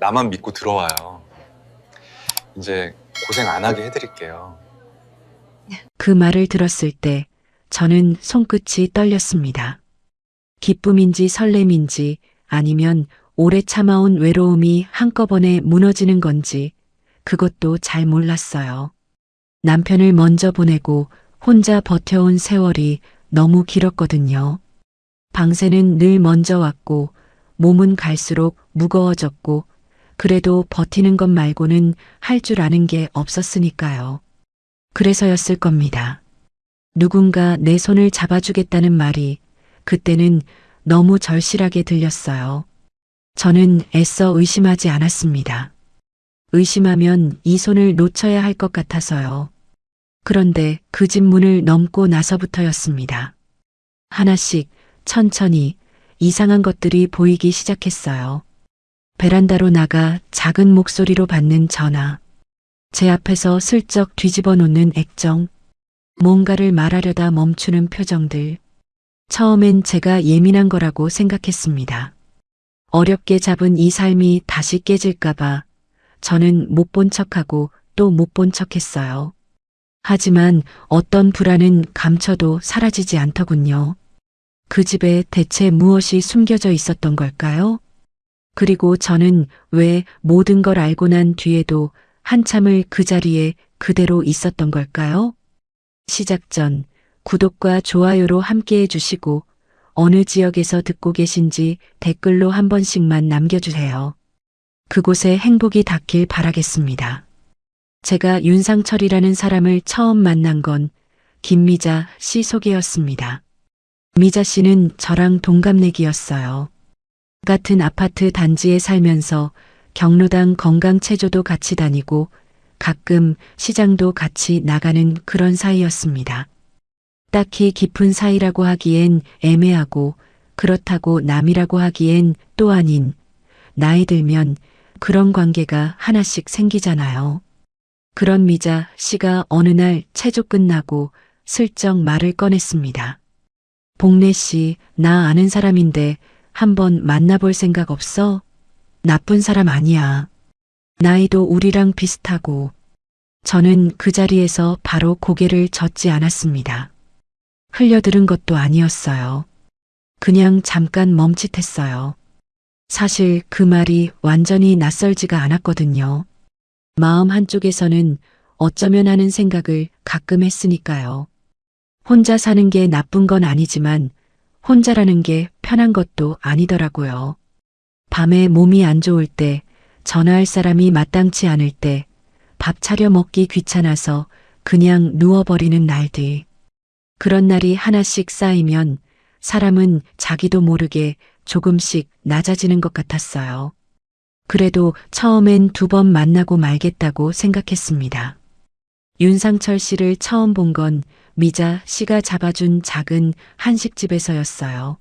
나만 믿고 들어와요. 이제 고생 안 하게 해드릴게요. 그 말을 들었을 때 저는 손끝이 떨렸습니다. 기쁨인지 설렘인지 아니면 오래 참아온 외로움이 한꺼번에 무너지는 건지 그것도 잘 몰랐어요. 남편을 먼저 보내고 혼자 버텨온 세월이 너무 길었거든요. 방세는 늘 먼저 왔고 몸은 갈수록 무거워졌고 그래도 버티는 것 말고는 할 줄 아는 게 없었으니까요. 그래서였을 겁니다. 누군가 내 손을 잡아주겠다는 말이 그때는 너무 절실하게 들렸어요. 저는 애써 의심하지 않았습니다. 의심하면 이 손을 놓쳐야 할 것 같아서요. 그런데 그 집 문을 넘고 나서부터였습니다. 하나씩 천천히 이상한 것들이 보이기 시작했어요. 베란다로 나가 작은 목소리로 받는 전화. 제 앞에서 슬쩍 뒤집어 놓는 액정. 뭔가를 말하려다 멈추는 표정들. 처음엔 제가 예민한 거라고 생각했습니다. 어렵게 잡은 이 삶이 다시 깨질까봐 저는 못 본 척하고 또 못 본 척했어요. 하지만 어떤 불안은 감춰도 사라지지 않더군요. 그 집에 대체 무엇이 숨겨져 있었던 걸까요? 그리고 저는 왜 모든 걸 알고 난 뒤에도 한참을 그 자리에 그대로 있었던 걸까요? 시작 전 구독과 좋아요로 함께 해주시고 어느 지역에서 듣고 계신지 댓글로 한 번씩만 남겨주세요. 그곳에 행복이 닿길 바라겠습니다. 제가 윤상철이라는 사람을 처음 만난 건 김미자 씨 소개였습니다. 미자 씨는 저랑 동갑내기였어요. 같은 아파트 단지에 살면서 경로당 건강체조도 같이 다니고 가끔 시장도 같이 나가는 그런 사이였습니다. 딱히 깊은 사이라고 하기엔 애매하고 그렇다고 남이라고 하기엔 또 아닌 나이 들면 그런 관계가 하나씩 생기잖아요. 그런 미자 씨가 어느 날 체조 끝나고 슬쩍 말을 꺼냈습니다. 복래 씨, 나 아는 사람인데 한번 만나볼 생각 없어? 나쁜 사람 아니야. 나이도 우리랑 비슷하고. 저는 그 자리에서 바로 고개를 젓지 않았습니다. 흘려들은 것도 아니었어요. 그냥 잠깐 멈칫했어요. 사실 그 말이 완전히 낯설지가 않았거든요. 마음 한쪽에서는 어쩌면 하는 생각을 가끔 했으니까요. 혼자 사는 게 나쁜 건 아니지만 혼자라는 게 편한 것도 아니더라고요. 밤에 몸이 안 좋을 때, 전화할 사람이 마땅치 않을 때, 밥 차려 먹기 귀찮아서 그냥 누워버리는 날들. 그런 날이 하나씩 쌓이면 사람은 자기도 모르게 조금씩 낮아지는 것 같았어요. 그래도 처음엔 2번 만나고 말겠다고 생각했습니다. 윤상철 씨를 처음 본 건 미자 씨가 잡아준 작은 한식집에서였어요.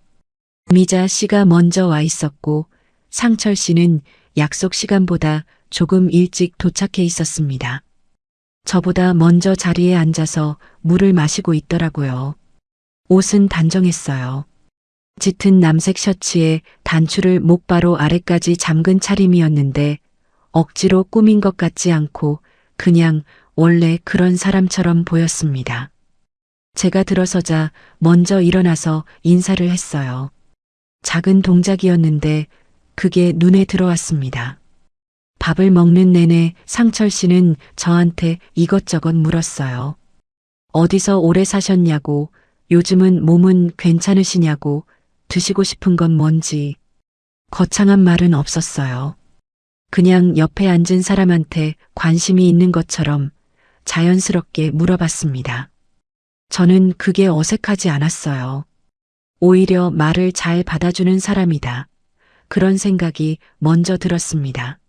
미자 씨가 먼저 와 있었고 상철 씨는 약속 시간보다 조금 일찍 도착해 있었습니다. 저보다 먼저 자리에 앉아서 물을 마시고 있더라고요. 옷은 단정했어요. 짙은 남색 셔츠에 단추를 목바로 아래까지 잠근 차림이었는데 억지로 꾸민 것 같지 않고 그냥 원래 그런 사람처럼 보였습니다. 제가 들어서자 먼저 일어나서 인사를 했어요. 작은 동작이었는데 그게 눈에 들어왔습니다. 밥을 먹는 내내 상철 씨는 저한테 이것저것 물었어요. 어디서 오래 사셨냐고, 요즘은 몸은 괜찮으시냐고, 드시고 싶은 건 뭔지. 거창한 말은 없었어요. 그냥 옆에 앉은 사람한테 관심이 있는 것처럼 자연스럽게 물어봤습니다. 저는 그게 어색하지 않았어요. 오히려 말을 잘 받아주는 사람이다. 그런 생각이 먼저 들었습니다.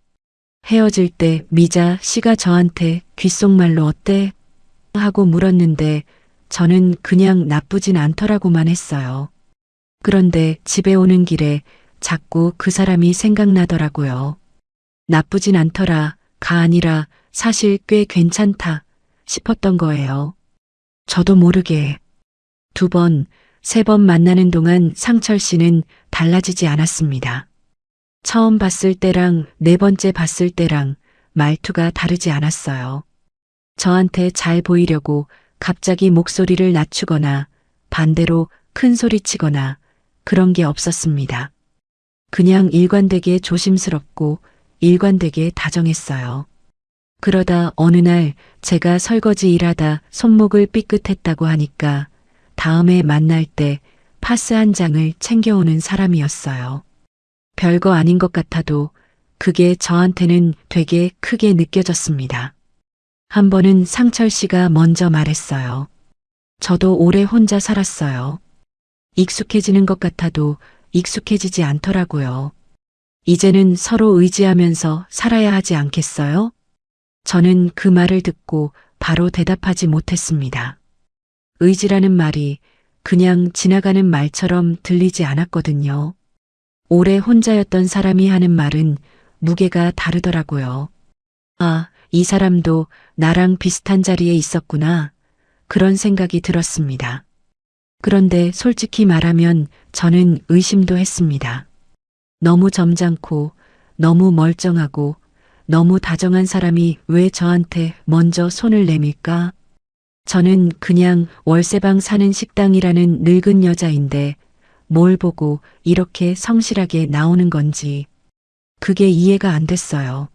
헤어질 때 미자 씨가 저한테 귓속말로 어때? 하고 물었는데 저는 그냥 나쁘진 않더라고만 했어요. 그런데 집에 오는 길에 자꾸 그 사람이 생각나더라고요. 나쁘진 않더라가 아니라 사실 꽤 괜찮다 싶었던 거예요. 저도 모르게 2번, 3번 만나는 동안 상철 씨는 달라지지 않았습니다. 처음 봤을 때랑 네 번째 봤을 때랑 말투가 다르지 않았어요. 저한테 잘 보이려고 갑자기 목소리를 낮추거나 반대로 큰 소리 치거나 그런 게 없었습니다. 그냥 일관되게 조심스럽고 일관되게 다정했어요. 그러다 어느 날 제가 설거지 일하다 손목을 삐끗했다고 하니까 다음에 만날 때 파스 한 장을 챙겨오는 사람이었어요. 별거 아닌 것 같아도 그게 저한테는 되게 크게 느껴졌습니다. 한 번은 상철 씨가 먼저 말했어요. 저도 오래 혼자 살았어요. 익숙해지는 것 같아도 익숙해지지 않더라고요. 이제는 서로 의지하면서 살아야 하지 않겠어요? 저는 그 말을 듣고 바로 대답하지 못했습니다. 의지라는 말이 그냥 지나가는 말처럼 들리지 않았거든요. 오래 혼자였던 사람이 하는 말은 무게가 다르더라고요. 아, 이 사람도 나랑 비슷한 자리에 있었구나. 그런 생각이 들었습니다. 그런데 솔직히 말하면 저는 의심도 했습니다. 너무 점잖고 너무 멀쩡하고 너무 다정한 사람이 왜 저한테 먼저 손을 내밀까? 저는 그냥 월세방 사는 식당이라는 늙은 여자인데 뭘 보고 이렇게 성실하게 나오는 건지 그게 이해가 안 됐어요.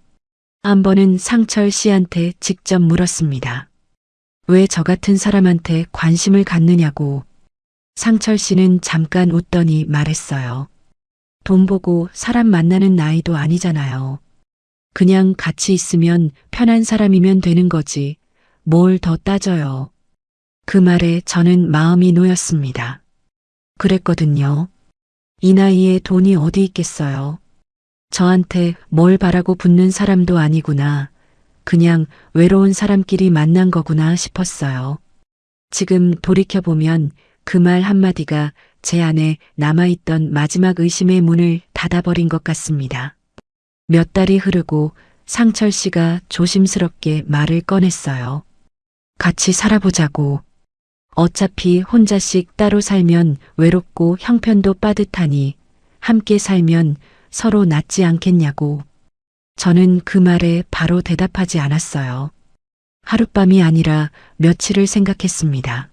한 번은 상철 씨한테 직접 물었습니다. 왜 저 같은 사람한테 관심을 갖느냐고. 상철 씨는 잠깐 웃더니 말했어요. 돈 보고 사람 만나는 나이도 아니잖아요. 그냥 같이 있으면 편한 사람이면 되는 거지. 뭘 더 따져요. 그 말에 저는 마음이 놓였습니다. 그랬거든요. 이 나이에 돈이 어디 있겠어요. 저한테 뭘 바라고 붙는 사람도 아니구나. 그냥 외로운 사람끼리 만난 거구나 싶었어요. 지금 돌이켜보면 그 말 한마디가 제 안에 남아있던 마지막 의심의 문을 닫아버린 것 같습니다. 몇 달이 흐르고 상철 씨가 조심스럽게 말을 꺼냈어요. 같이 살아보자고. 어차피 혼자씩 따로 살면 외롭고 형편도 빠듯하니 함께 살면 서로 낫지 않겠냐고. 저는 그 말에 바로 대답하지 않았어요. 하룻밤이 아니라 며칠을 생각했습니다.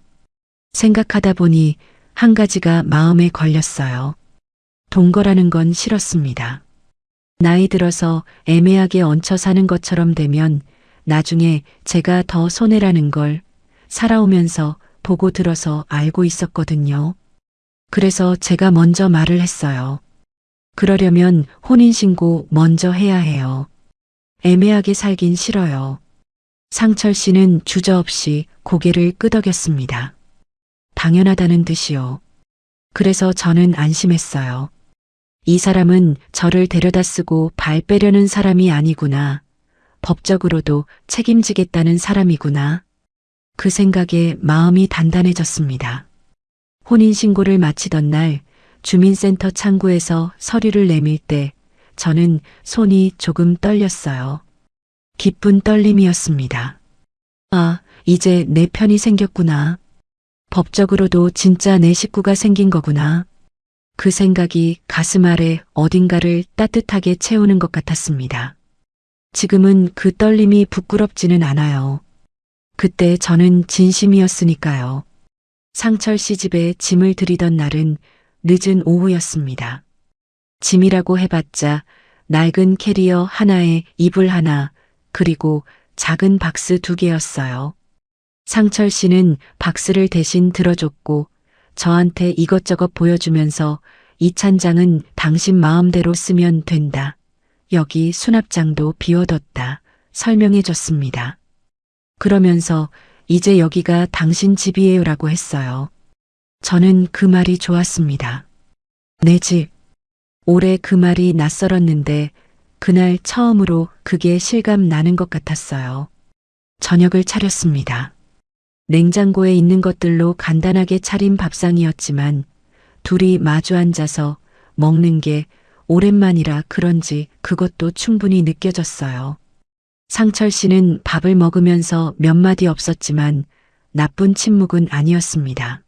생각하다 보니 한 가지가 마음에 걸렸어요. 동거라는 건 싫었습니다. 나이 들어서 애매하게 얹혀 사는 것처럼 되면 나중에 제가 더 손해라는 걸 살아오면서 보고 들어서 알고 있었거든요. 그래서 제가 먼저 말을 했어요. 그러려면 혼인신고 먼저 해야 해요. 애매하게 살긴 싫어요. 상철 씨는 주저없이 고개를 끄덕였습니다. 당연하다는 듯이요. 그래서 저는 안심했어요. 이 사람은 저를 데려다 쓰고 발 빼려는 사람이 아니구나. 법적으로도 책임지겠다는 사람이구나. 그 생각에 마음이 단단해졌습니다. 혼인신고를 마치던 날 주민센터 창구에서 서류를 내밀 때 저는 손이 조금 떨렸어요. 기쁜 떨림이었습니다. 아, 이제 내 편이 생겼구나. 법적으로도 진짜 내 식구가 생긴 거구나. 그 생각이 가슴 아래 어딘가를 따뜻하게 채우는 것 같았습니다. 지금은 그 떨림이 부끄럽지는 않아요. 그때 저는 진심이었으니까요. 상철 씨 집에 짐을 들이던 날은 늦은 오후였습니다. 짐이라고 해봤자 낡은 캐리어 하나에 이불 하나, 그리고 작은 박스 2개였어요. 상철 씨는 박스를 대신 들어줬고 저한테 이것저것 보여주면서 이 찬장은 당신 마음대로 쓰면 된다. 여기 수납장도 비워뒀다. 설명해 줬습니다. 그러면서 이제 여기가 당신 집이에요라고 했어요. 저는 그 말이 좋았습니다. 내 집. 올해 그 말이 낯설었는데 그날 처음으로 그게 실감 나는 것 같았어요. 저녁을 차렸습니다. 냉장고에 있는 것들로 간단하게 차린 밥상이었지만 둘이 마주 앉아서 먹는 게 오랜만이라 그런지 그것도 충분히 느껴졌어요. 상철 씨는 밥을 먹으면서 몇 마디 없었지만 나쁜 침묵은 아니었습니다.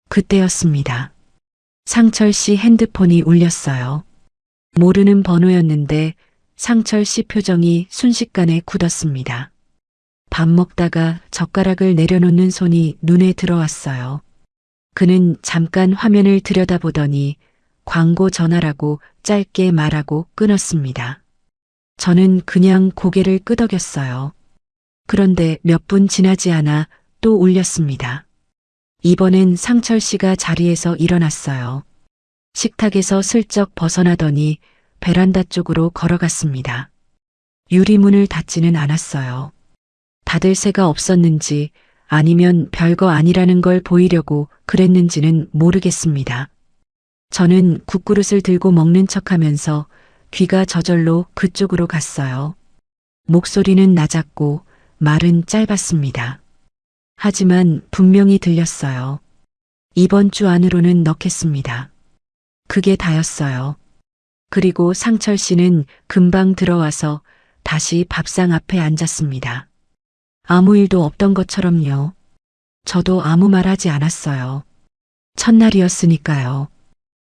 그때였습니다. 상철 씨 핸드폰이 울렸어요. 모르는 번호였는데 상철 씨 표정이 순식간에 굳었습니다. 밥 먹다가 젓가락을 내려놓는 손이 눈에 들어왔어요. 그는 잠깐 화면을 들여다보더니 광고 전화라고 짧게 말하고 끊었습니다. 저는 그냥 고개를 끄덕였어요. 그런데 몇 분 지나지 않아 또 울렸습니다. 이번엔 상철 씨가 자리에서 일어났어요. 식탁에서 슬쩍 벗어나더니 베란다 쪽으로 걸어갔습니다. 유리문을 닫지는 않았어요. 닫을 새가 없었는지 아니면 별거 아니라는 걸 보이려고 그랬는지는 모르겠습니다. 저는 국그릇을 들고 먹는 척하면서 귀가 저절로 그쪽으로 갔어요. 목소리는 낮았고 말은 짧았습니다. 하지만 분명히 들렸어요. 이번 주 안으로는 넣겠습니다. 그게 다였어요. 그리고 상철 씨는 금방 들어와서 다시 밥상 앞에 앉았습니다. 아무 일도 없던 것처럼요. 저도 아무 말 하지 않았어요. 첫날이었으니까요.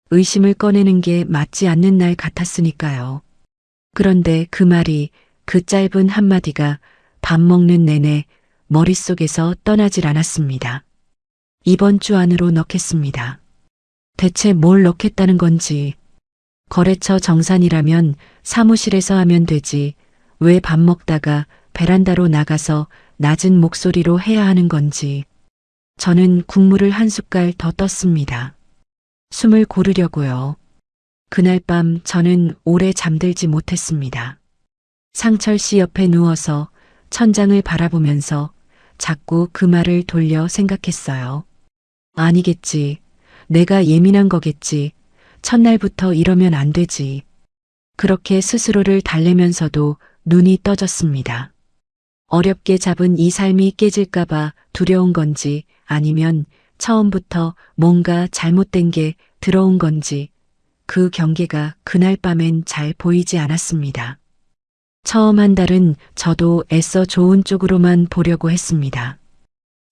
의심을 꺼내는 게 맞지 않는 날 같았으니까요. 그런데 그 말이, 그 짧은 한마디가 밥 먹는 내내 머릿속에서 떠나질 않았습니다. 이번 주 안으로 넣겠습니다. 대체 뭘 넣겠다는 건지. 거래처 정산이라면 사무실에서 하면 되지. 왜 밥 먹다가 베란다로 나가서 낮은 목소리로 해야 하는 건지. 저는 국물을 한 숟갈 더 떴습니다. 숨을 고르려고요. 그날 밤 저는 오래 잠들지 못했습니다. 상철 씨 옆에 누워서 천장을 바라보면서 자꾸 그 말을 돌려 생각했어요. 아니겠지. 내가 예민한 거겠지. 첫날부터 이러면 안 되지. 그렇게 스스로를 달래면서도 눈이 떠졌습니다. 어렵게 잡은 이 삶이 깨질까봐 두려운 건지 아니면 처음부터 뭔가 잘못된 게 들어온 건지 그 경계가 그날 밤엔 잘 보이지 않았습니다. 처음 한 달은 저도 애써 좋은 쪽으로만 보려고 했습니다.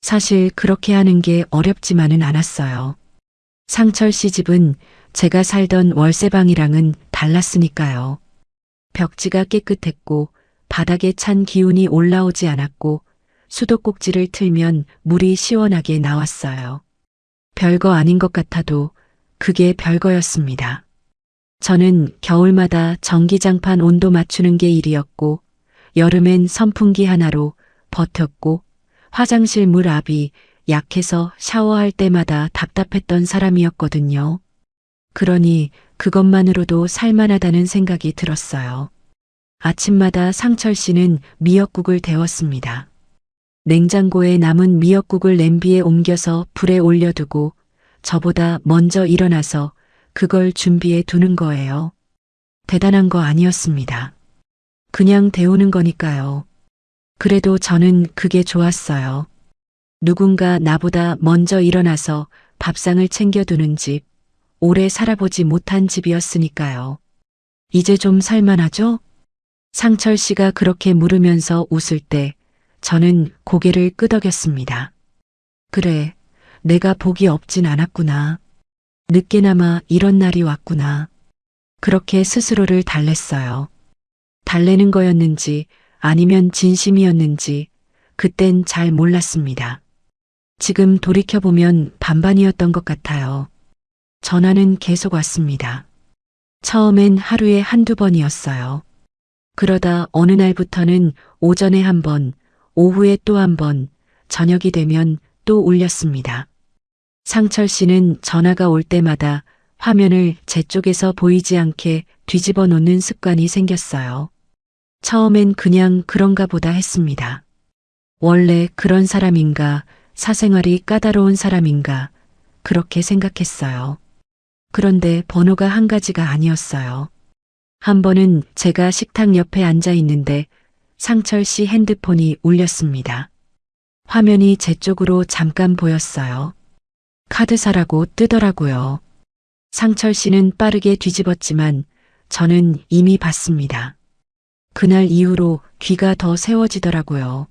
사실 그렇게 하는 게 어렵지만은 않았어요. 상철 씨 집은 제가 살던 월세방이랑은 달랐으니까요. 벽지가 깨끗했고 바닥에 찬 기운이 올라오지 않았고 수도꼭지를 틀면 물이 시원하게 나왔어요. 별거 아닌 것 같아도 그게 별거였습니다. 저는 겨울마다 전기장판 온도 맞추는 게 일이었고 여름엔 선풍기 하나로 버텼고 화장실 물 압이 약해서 샤워할 때마다 답답했던 사람이었거든요. 그러니 그것만으로도 살만하다는 생각이 들었어요. 아침마다 상철 씨는 미역국을 데웠습니다. 냉장고에 남은 미역국을 냄비에 옮겨서 불에 올려두고 저보다 먼저 일어나서 그걸 준비해 두는 거예요. 대단한 거 아니었습니다. 그냥 데우는 거니까요. 그래도 저는 그게 좋았어요. 누군가 나보다 먼저 일어나서 밥상을 챙겨두는 집, 오래 살아보지 못한 집이었으니까요. 이제 좀 살만하죠? 상철 씨가 그렇게 물으면서 웃을 때 저는 고개를 끄덕였습니다. 그래, 내가 복이 없진 않았구나. 늦게나마 이런 날이 왔구나. 그렇게 스스로를 달랬어요. 달래는 거였는지 아니면 진심이었는지 그땐 잘 몰랐습니다. 지금 돌이켜보면 반반이었던 것 같아요. 전화는 계속 왔습니다. 처음엔 하루에 한두 번이었어요. 그러다 어느 날부터는 오전에 한 번, 오후에 또 한 번, 저녁이 되면 또 울렸습니다. 상철 씨는 전화가 올 때마다 화면을 제 쪽에서 보이지 않게 뒤집어 놓는 습관이 생겼어요. 처음엔 그냥 그런가 보다 했습니다. 원래 그런 사람인가, 사생활이 까다로운 사람인가, 그렇게 생각했어요. 그런데 번호가 한 가지가 아니었어요. 한 번은 제가 식탁 옆에 앉아 있는데 상철 씨 핸드폰이 울렸습니다. 화면이 제 쪽으로 잠깐 보였어요. 카드사라고 뜨더라고요. 상철 씨는 빠르게 뒤집었지만 저는 이미 봤습니다. 그날 이후로 귀가 더 세워지더라고요.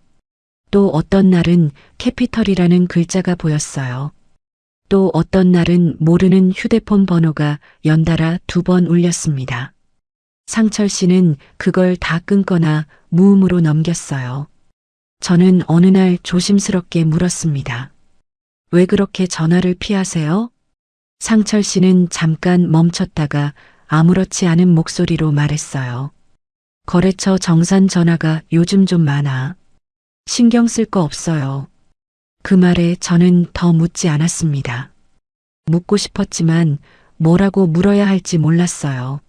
또 어떤 날은 캐피털이라는 글자가 보였어요. 또 어떤 날은 모르는 휴대폰 번호가 연달아 2번 울렸습니다. 상철 씨는 그걸 다 끊거나 무음으로 넘겼어요. 저는 어느 날 조심스럽게 물었습니다. 왜 그렇게 전화를 피하세요? 상철 씨는 잠깐 멈췄다가 아무렇지 않은 목소리로 말했어요. 거래처 정산 전화가 요즘 좀 많아. 신경 쓸 거 없어요. 그 말에 저는 더 묻지 않았습니다. 묻고 싶었지만 뭐라고 물어야 할지 몰랐어요.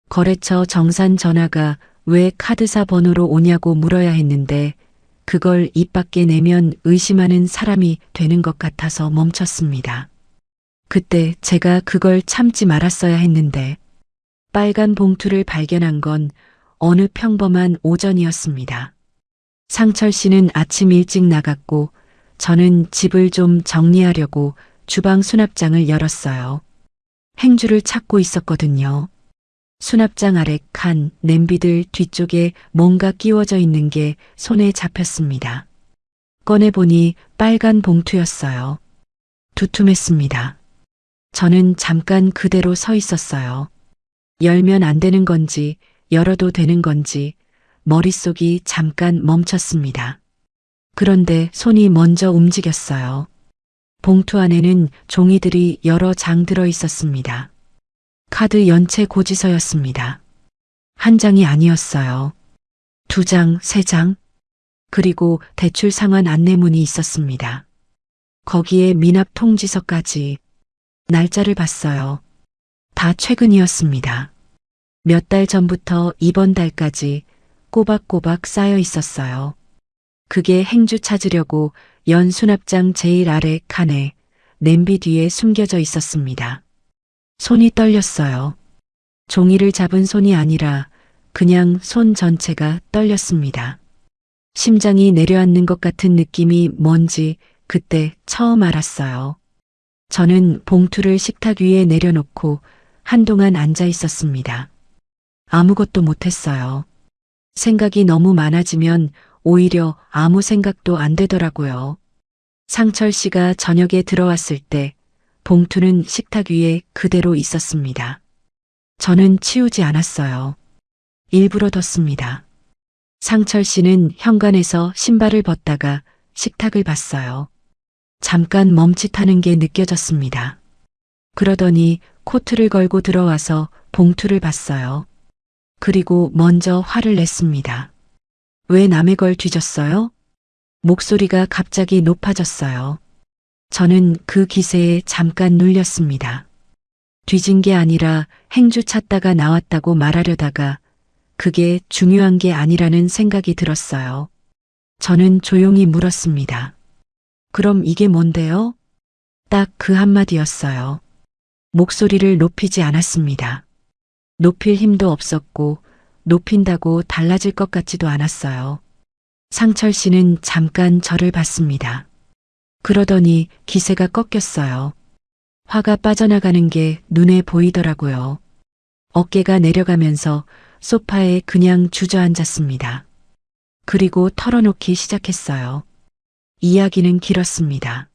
거래처 정산 전화가 왜 카드사 번호로 오냐고 물어야 했는데 그걸 입 밖에 내면 의심하는 사람이 되는 것 같아서 멈췄습니다. 그때 제가 그걸 참지 말았어야 했는데 빨간 봉투를 발견한 건 어느 평범한 오전이었습니다. 상철 씨는 아침 일찍 나갔고 저는 집을 좀 정리하려고 주방 수납장을 열었어요. 행주를 찾고 있었거든요. 수납장 아래 칸, 냄비들 뒤쪽에 뭔가 끼워져 있는 게 손에 잡혔습니다. 꺼내보니 빨간 봉투였어요. 두툼했습니다. 저는 잠깐 그대로 서 있었어요. 열면 안 되는 건지, 열어도 되는 건지, 머릿속이 잠깐 멈췄습니다. 그런데 손이 먼저 움직였어요. 봉투 안에는 종이들이 여러 장 들어 있었습니다. 카드 연체 고지서였습니다. 한 장이 아니었어요. 2장, 3장, 그리고 대출 상환 안내문이 있었습니다. 거기에 미납 통지서까지. 날짜를 봤어요. 다 최근이었습니다. 몇 달 전부터 이번 달까지 꼬박꼬박 쌓여 있었어요. 그게 행주 찾으려고 연 수납장 제일 아래 칸에 냄비 뒤에 숨겨져 있었습니다. 손이 떨렸어요. 종이를 잡은 손이 아니라 그냥 손 전체가 떨렸습니다. 심장이 내려앉는 것 같은 느낌이 뭔지 그때 처음 알았어요. 저는 봉투를 식탁 위에 내려놓고 한동안 앉아 있었습니다. 아무것도 못했어요. 생각이 너무 많아지면 오히려 아무 생각도 안 되더라고요. 상철 씨가 저녁에 들어왔을 때 봉투는 식탁 위에 그대로 있었습니다. 저는 치우지 않았어요. 일부러 뒀습니다. 상철 씨는 현관에서 신발을 벗다가 식탁을 봤어요. 잠깐 멈칫하는 게 느껴졌습니다. 그러더니 코트를 걸고 들어와서 봉투를 봤어요. 그리고 먼저 화를 냈습니다. 왜 남의 걸 뒤졌어요? 목소리가 갑자기 높아졌어요. 저는 그 기세에 잠깐 눌렸습니다. 뒤진 게 아니라 행주 찾다가 나왔다고 말하려다가 그게 중요한 게 아니라는 생각이 들었어요. 저는 조용히 물었습니다. 그럼 이게 뭔데요? 딱 그 한마디였어요. 목소리를 높이지 않았습니다. 높일 힘도 없었고 높인다고 달라질 것 같지도 않았어요. 상철 씨는 잠깐 저를 봤습니다. 그러더니 기세가 꺾였어요. 화가 빠져나가는 게 눈에 보이더라고요. 어깨가 내려가면서 소파에 그냥 주저앉았습니다. 그리고 털어놓기 시작했어요. 이야기는 길었습니다.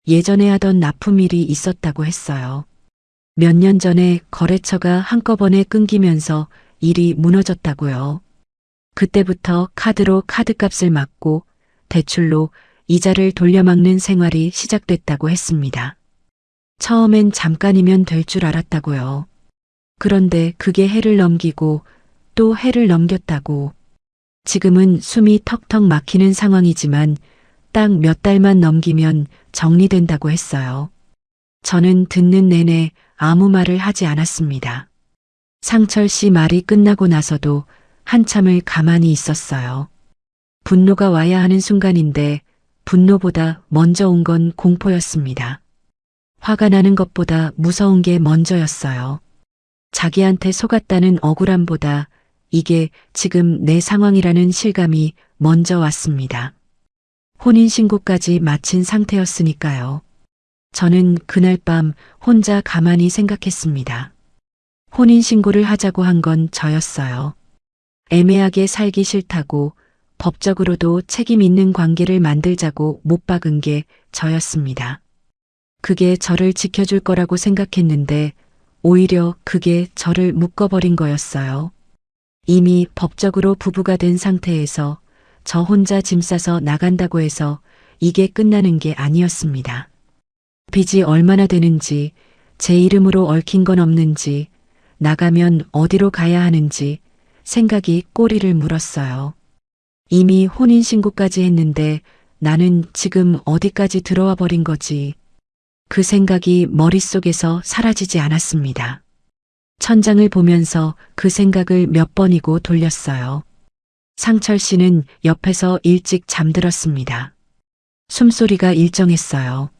예전에 하던 납품일이 있었다고 했어요. 몇 년 전에 거래처가 한꺼번에 끊기면서 일이 무너졌다고요. 그때부터 카드로 카드값을 막고 대출로 이자를 돌려막는 생활이 시작됐다고 했습니다. 처음엔 잠깐이면 될 줄 알았다고요. 그런데 그게 해를 넘기고 또 해를 넘겼다고. 지금은 숨이 턱턱 막히는 상황이지만 딱 몇 달만 넘기면 정리된다고 했어요. 저는 듣는 내내 아무 말을 하지 않았습니다. 상철 씨 말이 끝나고 나서도 한참을 가만히 있었어요. 분노가 와야 하는 순간인데 분노보다 먼저 온 건 공포였습니다. 화가 나는 것보다 무서운 게 먼저였어요. 자기한테 속았다는 억울함보다 이게 지금 내 상황이라는 실감이 먼저 왔습니다. 혼인신고까지 마친 상태였으니까요. 저는 그날 밤 혼자 가만히 생각했습니다. 혼인신고를 하자고 한 건 저였어요. 애매하게 살기 싫다고 법적으로도 책임 있는 관계를 만들자고 못 박은 게 저였습니다. 그게 저를 지켜줄 거라고 생각했는데 오히려 그게 저를 묶어버린 거였어요. 이미 법적으로 부부가 된 상태에서 저 혼자 짐 싸서 나간다고 해서 이게 끝나는 게 아니었습니다. 빚이 얼마나 되는지, 제 이름으로 얽힌 건 없는지, 나가면 어디로 가야 하는지 생각이 꼬리를 물었어요. 이미 혼인신고까지 했는데 나는 지금 어디까지 들어와 버린 거지. 그 생각이 머릿속에서 사라지지 않았습니다. 천장을 보면서 그 생각을 몇 번이고 돌렸어요. 상철 씨는 옆에서 일찍 잠들었습니다. 숨소리가 일정했어요.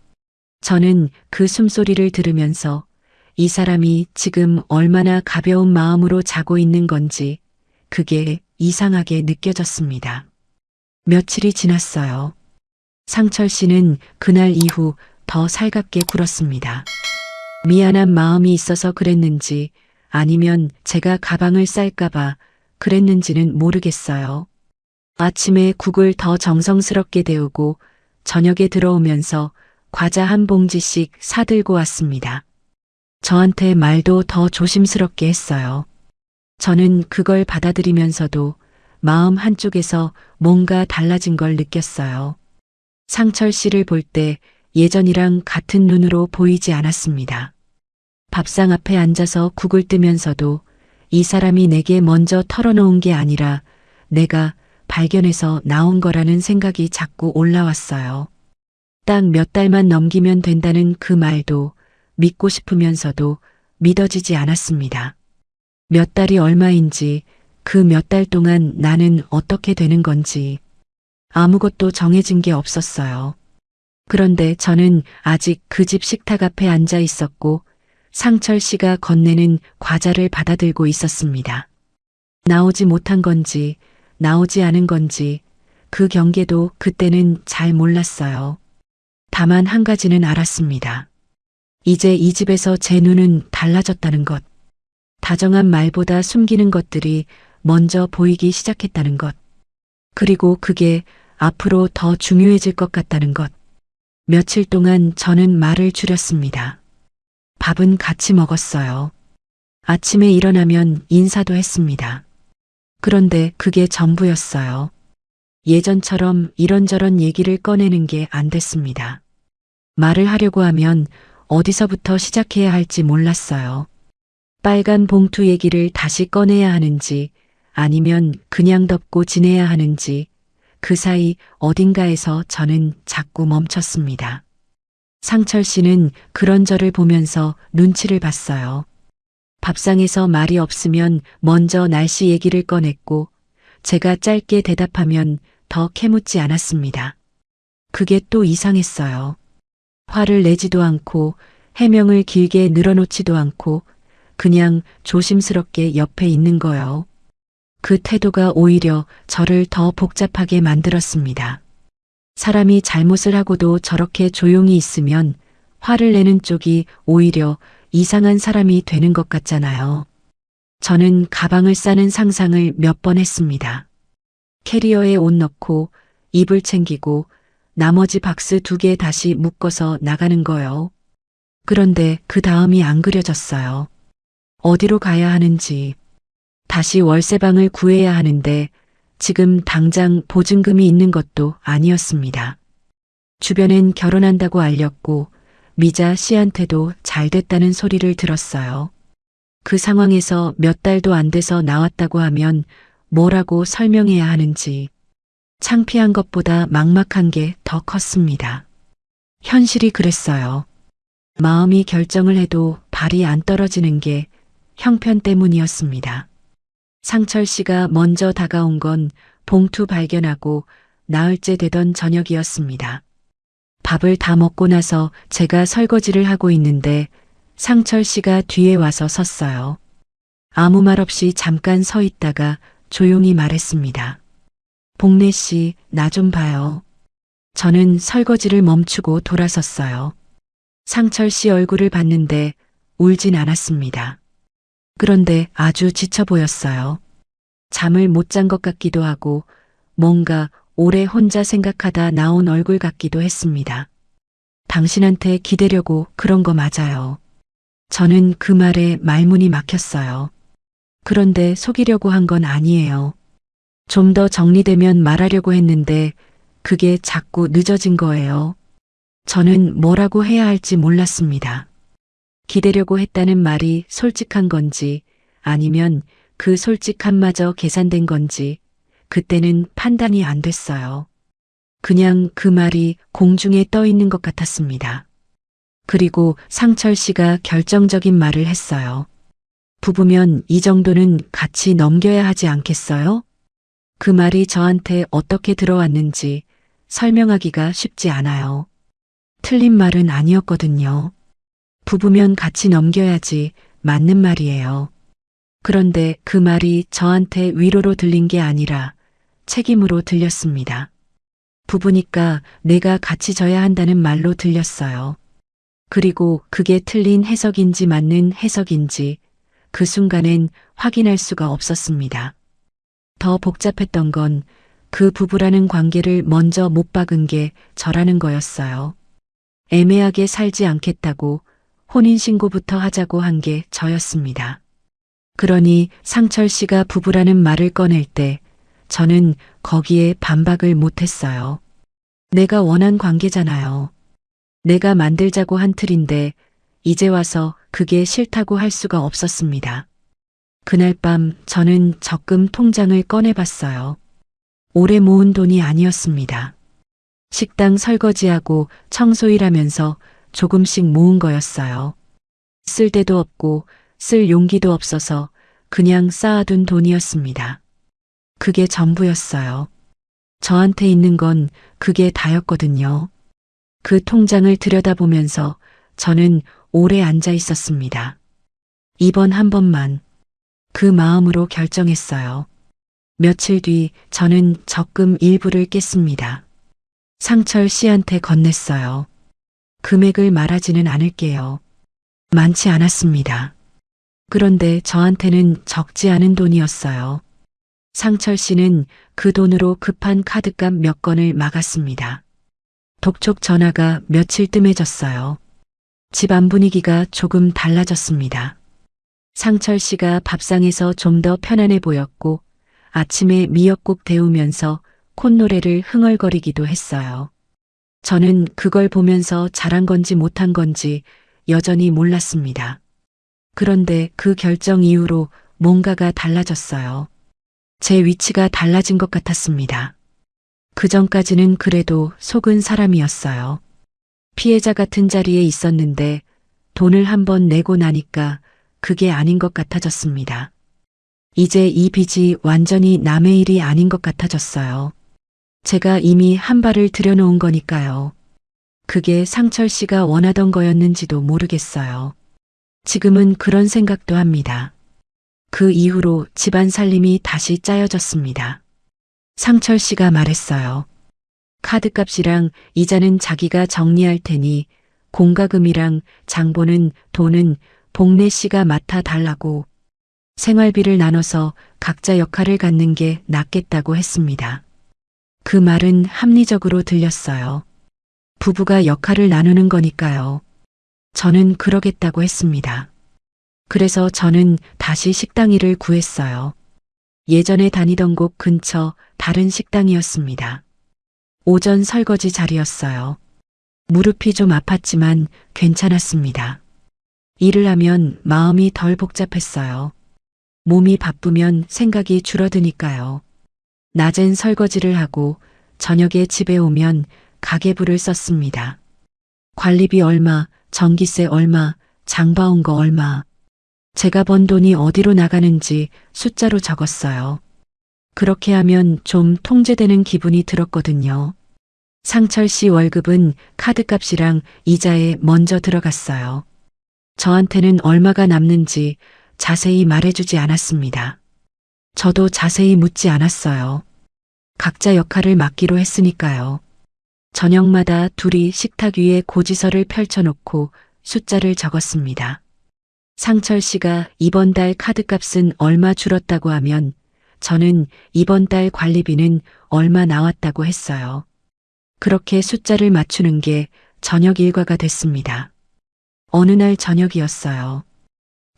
저는 그 숨소리를 들으면서 이 사람이 지금 얼마나 가벼운 마음으로 자고 있는 건지 그게 이상하게 느껴졌습니다. 며칠이 지났어요. 상철 씨는 그날 이후 더 살갑게 굴었습니다. 미안한 마음이 있어서 그랬는지 아니면 제가 가방을 쌀까봐 그랬는지는 모르겠어요. 아침에 국을 더 정성스럽게 데우고 저녁에 들어오면서 과자 한 봉지씩 사들고 왔습니다. 저한테 말도 더 조심스럽게 했어요. 저는 그걸 받아들이면서도 마음 한쪽에서 뭔가 달라진 걸 느꼈어요. 상철 씨를 볼 때 예전이랑 같은 눈으로 보이지 않았습니다. 밥상 앞에 앉아서 국을 뜨면서도 이 사람이 내게 먼저 털어놓은 게 아니라 내가 발견해서 나온 거라는 생각이 자꾸 올라왔어요. 딱 몇 달만 넘기면 된다는 그 말도 믿고 싶으면서도 믿어지지 않았습니다. 몇 달이 얼마인지, 그 몇 달 동안 나는 어떻게 되는 건지 아무것도 정해진 게 없었어요. 그런데 저는 아직 그 집 식탁 앞에 앉아 있었고 상철 씨가 건네는 과자를 받아들고 있었습니다. 나오지 못한 건지 나오지 않은 건지 그 경계도 그때는 잘 몰랐어요. 다만 한 가지는 알았습니다. 이제 이 집에서 제 눈은 달라졌다는 것. 다정한 말보다 숨기는 것들이 먼저 보이기 시작했다는 것. 그리고 그게 앞으로 더 중요해질 것 같다는 것. 며칠 동안 저는 말을 줄였습니다. 밥은 같이 먹었어요. 아침에 일어나면 인사도 했습니다. 그런데 그게 전부였어요. 예전처럼 이런저런 얘기를 꺼내는 게 안 됐습니다. 말을 하려고 하면 어디서부터 시작해야 할지 몰랐어요. 빨간 봉투 얘기를 다시 꺼내야 하는지 아니면 그냥 덮고 지내야 하는지 그 사이 어딘가에서 저는 자꾸 멈췄습니다. 상철 씨는 그런 저를 보면서 눈치를 봤어요. 밥상에서 말이 없으면 먼저 날씨 얘기를 꺼냈고 제가 짧게 대답하면 더 캐묻지 않았습니다. 그게 또 이상했어요. 화를 내지도 않고 해명을 길게 늘어놓지도 않고 그냥 조심스럽게 옆에 있는 거요. 그 태도가 오히려 저를 더 복잡하게 만들었습니다. 사람이 잘못을 하고도 저렇게 조용히 있으면 화를 내는 쪽이 오히려 이상한 사람이 되는 것 같잖아요. 저는 가방을 싸는 상상을 몇 번 했습니다. 캐리어에 옷 넣고 이불 챙기고 나머지 박스 2개 다시 묶어서 나가는 거요. 그런데 그 다음이 안 그려졌어요. 어디로 가야 하는지, 다시 월세방을 구해야 하는데 지금 당장 보증금이 있는 것도 아니었습니다. 주변엔 결혼한다고 알렸고 미자 씨한테도 잘 됐다는 소리를 들었어요. 그 상황에서 몇 달도 안 돼서 나왔다고 하면 뭐라고 설명해야 하는지 창피한 것보다 막막한 게 더 컸습니다. 현실이 그랬어요. 마음이 결정을 해도 발이 안 떨어지는 게 형편 때문이었습니다. 상철 씨가 먼저 다가온 건 봉투 발견하고 나흘째 되던 저녁이었습니다. 밥을 다 먹고 나서 제가 설거지를 하고 있는데 상철 씨가 뒤에 와서 섰어요. 아무 말 없이 잠깐 서 있다가 조용히 말했습니다. 복래 씨, 나 좀 봐요. 저는 설거지를 멈추고 돌아섰어요. 상철 씨 얼굴을 봤는데 울진 않았습니다. 그런데 아주 지쳐 보였어요. 잠을 못 잔 것 같기도 하고 뭔가 오래 혼자 생각하다 나온 얼굴 같기도 했습니다. 당신한테 기대려고 그런 거 맞아요. 저는 그 말에 말문이 막혔어요. 그런데 속이려고 한 건 아니에요. 좀 더 정리되면 말하려고 했는데 그게 자꾸 늦어진 거예요. 저는 뭐라고 해야 할지 몰랐습니다. 기대려고 했다는 말이 솔직한 건지 아니면 그 솔직함마저 계산된 건지 그때는 판단이 안 됐어요. 그냥 그 말이 공중에 떠 있는 것 같았습니다. 그리고 상철 씨가 결정적인 말을 했어요. 부부면 이 정도는 같이 넘겨야 하지 않겠어요? 그 말이 저한테 어떻게 들어왔는지 설명하기가 쉽지 않아요. 틀린 말은 아니었거든요. 부부면 같이 넘겨야지 맞는 말이에요. 그런데 그 말이 저한테 위로로 들린 게 아니라 책임으로 들렸습니다. 부부니까 내가 같이 져야 한다는 말로 들렸어요. 그리고 그게 틀린 해석인지 맞는 해석인지 그 순간엔 확인할 수가 없었습니다. 더 복잡했던 건 그 부부라는 관계를 먼저 못 박은 게 저라는 거였어요. 애매하게 살지 않겠다고 혼인신고부터 하자고 한 게 저였습니다. 그러니 상철 씨가 부부라는 말을 꺼낼 때 저는 거기에 반박을 못했어요. 내가 원한 관계잖아요. 내가 만들자고 한 틀인데 이제 와서 그게 싫다고 할 수가 없었습니다. 그날 밤 저는 적금 통장을 꺼내봤어요. 오래 모은 돈이 아니었습니다. 식당 설거지하고 청소일하면서 조금씩 모은 거였어요. 쓸 데도 없고 쓸 용기도 없어서 그냥 쌓아둔 돈이었습니다. 그게 전부였어요. 저한테 있는 건 그게 다였거든요. 그 통장을 들여다보면서 저는 오래 앉아 있었습니다. 이번 한 번만 그 마음으로 결정했어요. 며칠 뒤 저는 적금 일부를 깼습니다. 상철 씨한테 건넸어요. 금액을 말하지는 않을게요. 많지 않았습니다. 그런데 저한테는 적지 않은 돈이었어요. 상철 씨는 그 돈으로 급한 카드값 몇 건을 막았습니다. 독촉 전화가 며칠 뜸해졌어요. 집안 분위기가 조금 달라졌습니다. 상철 씨가 밥상에서 좀 더 편안해 보였고 아침에 미역국 데우면서 콧노래를 흥얼거리기도 했어요. 저는 그걸 보면서 잘한 건지 못한 건지 여전히 몰랐습니다. 그런데 그 결정 이후로 뭔가가 달라졌어요. 제 위치가 달라진 것 같았습니다. 그 전까지는 그래도 속은 사람이었어요. 피해자 같은 자리에 있었는데 돈을 한번 내고 나니까 그게 아닌 것 같아졌습니다. 이제 이 빚이 완전히 남의 일이 아닌 것 같아졌어요. 제가 이미 한 발을 들여놓은 거니까요. 그게 상철 씨가 원하던 거였는지도 모르겠어요. 지금은 그런 생각도 합니다. 그 이후로 집안 살림이 다시 짜여졌습니다. 상철 씨가 말했어요. 카드값이랑 이자는 자기가 정리할 테니 공과금이랑 장보는 돈은 복래 씨가 맡아 달라고 생활비를 나눠서 각자 역할을 갖는 게 낫겠다고 했습니다. 그 말은 합리적으로 들렸어요. 부부가 역할을 나누는 거니까요. 저는 그러겠다고 했습니다. 그래서 저는 다시 식당 일을 구했어요. 예전에 다니던 곳 근처 다른 식당이었습니다. 오전 설거지 자리였어요. 무릎이 좀 아팠지만 괜찮았습니다. 일을 하면 마음이 덜 복잡했어요. 몸이 바쁘면 생각이 줄어드니까요. 낮엔 설거지를 하고 저녁에 집에 오면 가계부를 썼습니다. 관리비 얼마, 전기세 얼마, 장 봐온 거 얼마. 제가 번 돈이 어디로 나가는지 숫자로 적었어요. 그렇게 하면 좀 통제되는 기분이 들었거든요. 상철 씨 월급은 카드값이랑 이자에 먼저 들어갔어요. 저한테는 얼마가 남는지 자세히 말해주지 않았습니다. 저도 자세히 묻지 않았어요. 각자 역할을 맡기로 했으니까요. 저녁마다 둘이 식탁 위에 고지서를 펼쳐놓고 숫자를 적었습니다. 상철 씨가 이번 달 카드값은 얼마 줄었다고 하면 저는 이번 달 관리비는 얼마 나왔다고 했어요. 그렇게 숫자를 맞추는 게 저녁 일과가 됐습니다. 어느 날 저녁이었어요.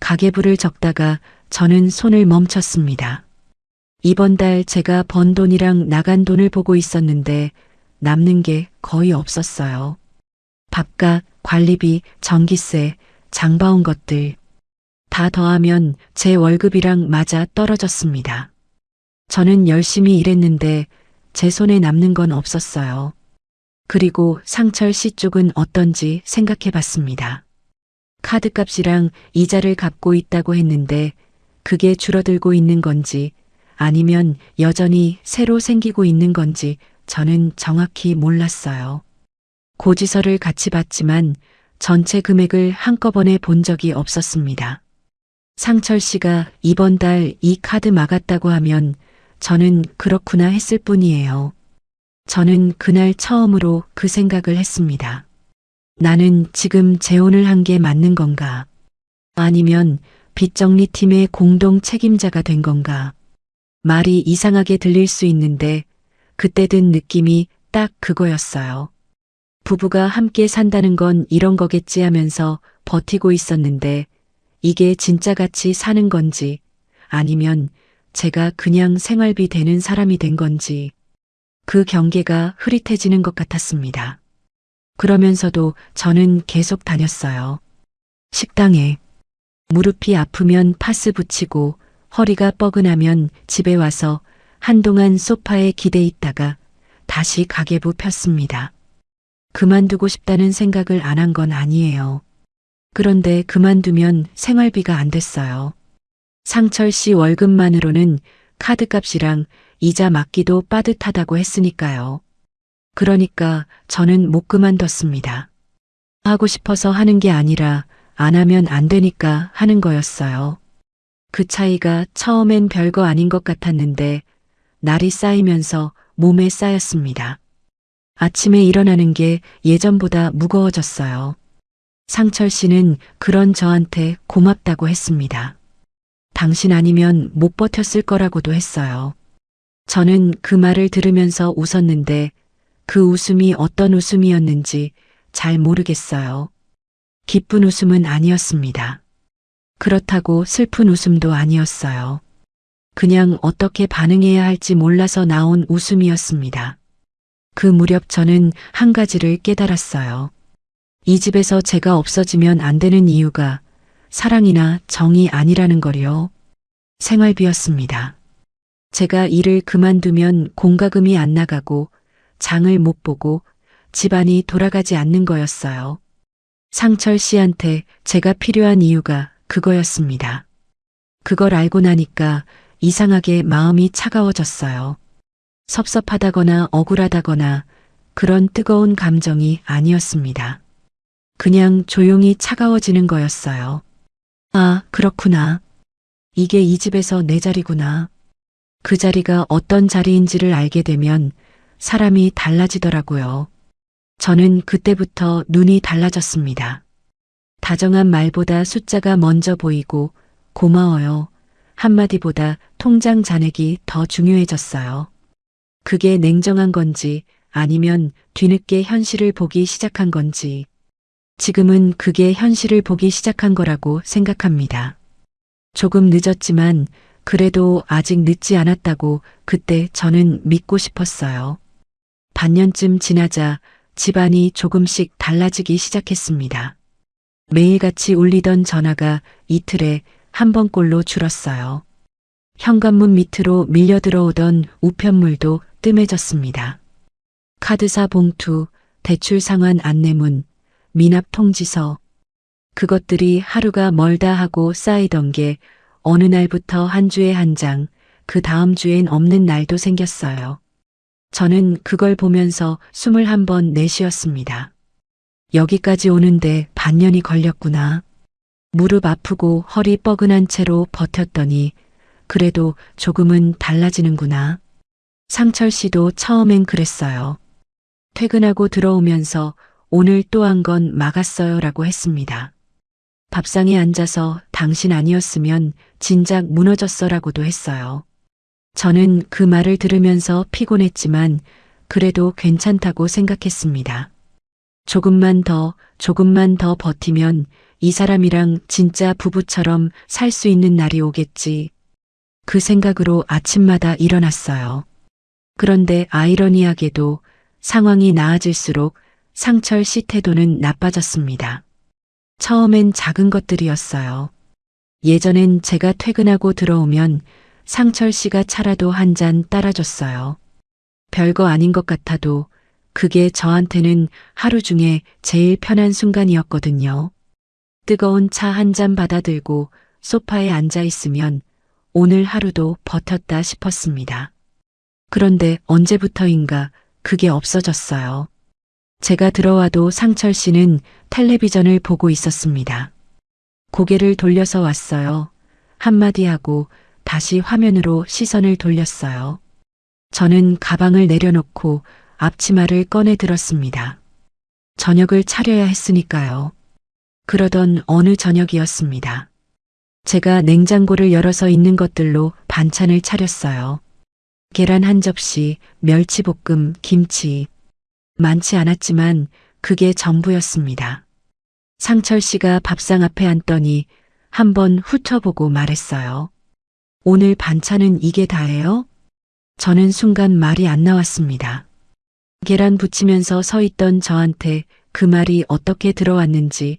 가계부를 적다가 저는 손을 멈췄습니다. 이번 달 제가 번 돈이랑 나간 돈을 보고 있었는데 남는 게 거의 없었어요. 밥값, 관리비, 전기세, 장 봐온 것들 다 더하면 제 월급이랑 맞아 떨어졌습니다. 저는 열심히 일했는데 제 손에 남는 건 없었어요. 그리고 상철 씨 쪽은 어떤지 생각해 봤습니다. 카드값이랑 이자를 갚고 있다고 했는데 그게 줄어들고 있는 건지 아니면 여전히 새로 생기고 있는 건지 저는 정확히 몰랐어요. 고지서를 같이 봤지만 전체 금액을 한꺼번에 본 적이 없었습니다. 상철 씨가 이번 달 이 카드 막았다고 하면 저는 그렇구나 했을 뿐이에요. 저는 그날 처음으로 그 생각을 했습니다. 나는 지금 재혼을 한 게 맞는 건가? 아니면 빚정리팀의 공동 책임자가 된 건가? 말이 이상하게 들릴 수 있는데 그때 든 느낌이 딱 그거였어요. 부부가 함께 산다는 건 이런 거겠지 하면서 버티고 있었는데 이게 진짜 같이 사는 건지 아니면 제가 그냥 생활비 되는 사람이 된 건지 그 경계가 흐릿해지는 것 같았습니다. 그러면서도 저는 계속 다녔어요. 식당에 무릎이 아프면 파스 붙이고 허리가 뻐근하면 집에 와서 한동안 소파에 기대 있다가 다시 가계부 폈습니다. 그만두고 싶다는 생각을 안 한 건 아니에요. 그런데 그만두면 생활비가 안 됐어요. 상철 씨 월급만으로는 카드값이랑 이자 맞기도 빠듯하다고 했으니까요. 그러니까 저는 못 그만뒀습니다. 하고 싶어서 하는 게 아니라 안 하면 안 되니까 하는 거였어요. 그 차이가 처음엔 별거 아닌 것 같았는데 날이 쌓이면서 몸에 쌓였습니다. 아침에 일어나는 게 예전보다 무거워졌어요. 상철 씨는 그런 저한테 고맙다고 했습니다. 당신 아니면 못 버텼을 거라고도 했어요. 저는 그 말을 들으면서 웃었는데 그 웃음이 어떤 웃음이었는지 잘 모르겠어요. 기쁜 웃음은 아니었습니다. 그렇다고 슬픈 웃음도 아니었어요. 그냥 어떻게 반응해야 할지 몰라서 나온 웃음이었습니다. 그 무렵 저는 한 가지를 깨달았어요. 이 집에서 제가 없어지면 안 되는 이유가 사랑이나 정이 아니라는 거요. 생활비였습니다. 제가 일을 그만두면 공과금이 안 나가고 장을 못 보고 집안이 돌아가지 않는 거였어요. 상철 씨한테 제가 필요한 이유가 그거였습니다. 그걸 알고 나니까 이상하게 마음이 차가워졌어요. 섭섭하다거나 억울하다거나 그런 뜨거운 감정이 아니었습니다. 그냥 조용히 차가워지는 거였어요. 아, 그렇구나. 이게 이 집에서 내 자리구나. 그 자리가 어떤 자리인지를 알게 되면 사람이 달라지더라고요. 저는 그때부터 눈이 달라졌습니다. 다정한 말보다 숫자가 먼저 보이고 고마워요. 한마디보다 통장 잔액이 더 중요해졌어요. 그게 냉정한 건지 아니면 뒤늦게 현실을 보기 시작한 건지 지금은 그게 현실을 보기 시작한 거라고 생각합니다. 조금 늦었지만 그래도 아직 늦지 않았다고 그때 저는 믿고 싶었어요. 반년쯤 지나자 집안이 조금씩 달라지기 시작했습니다. 매일같이 울리던 전화가 이틀에 한 번꼴로 줄었어요. 현관문 밑으로 밀려 들어오던 우편물도 뜸해졌습니다. 카드사 봉투, 대출 상환 안내문, 미납 통지서. 그것들이 하루가 멀다 하고 쌓이던 게 어느 날부터 한 주에 한 장, 그 다음 주엔 없는 날도 생겼어요. 저는 그걸 보면서 숨을 한 번 내쉬었습니다. 여기까지 오는데 반년이 걸렸구나. 무릎 아프고 허리 뻐근한 채로 버텼더니 그래도 조금은 달라지는구나. 상철 씨도 처음엔 그랬어요. 퇴근하고 들어오면서 오늘 또 한 건 막았어요 라고 했습니다. 밥상에 앉아서 당신 아니었으면 진작 무너졌어 라고도 했어요. 저는 그 말을 들으면서 피곤했지만 그래도 괜찮다고 생각했습니다. 조금만 더 버티면 이 사람이랑 진짜 부부처럼 살 수 있는 날이 오겠지. 그 생각으로 아침마다 일어났어요. 그런데 아이러니하게도 상황이 나아질수록 상철 씨 태도는 나빠졌습니다. 처음엔 작은 것들이었어요. 예전엔 제가 퇴근하고 들어오면 상철 씨가 차라도 한 잔 따라줬어요. 별거 아닌 것 같아도 그게 저한테는 하루 중에 제일 편한 순간이었거든요. 뜨거운 차 한 잔 받아들고 소파에 앉아 있으면 오늘 하루도 버텼다 싶었습니다. 그런데 언제부터인가 그게 없어졌어요. 제가 들어와도 상철 씨는 텔레비전을 보고 있었습니다. 고개를 돌려서 왔어요. 한마디 하고 다시 화면으로 시선을 돌렸어요. 저는 가방을 내려놓고 앞치마를 꺼내 들었습니다. 저녁을 차려야 했으니까요. 그러던 어느 저녁이었습니다. 제가 냉장고를 열어서 있는 것들로 반찬을 차렸어요. 계란 한 접시, 멸치볶음, 김치. 많지 않았지만 그게 전부였습니다. 상철 씨가 밥상 앞에 앉더니 한번 훑어보고 말했어요. 오늘 반찬은 이게 다예요? 저는 순간 말이 안 나왔습니다. 계란 부치면서 서 있던 저한테 그 말이 어떻게 들어왔는지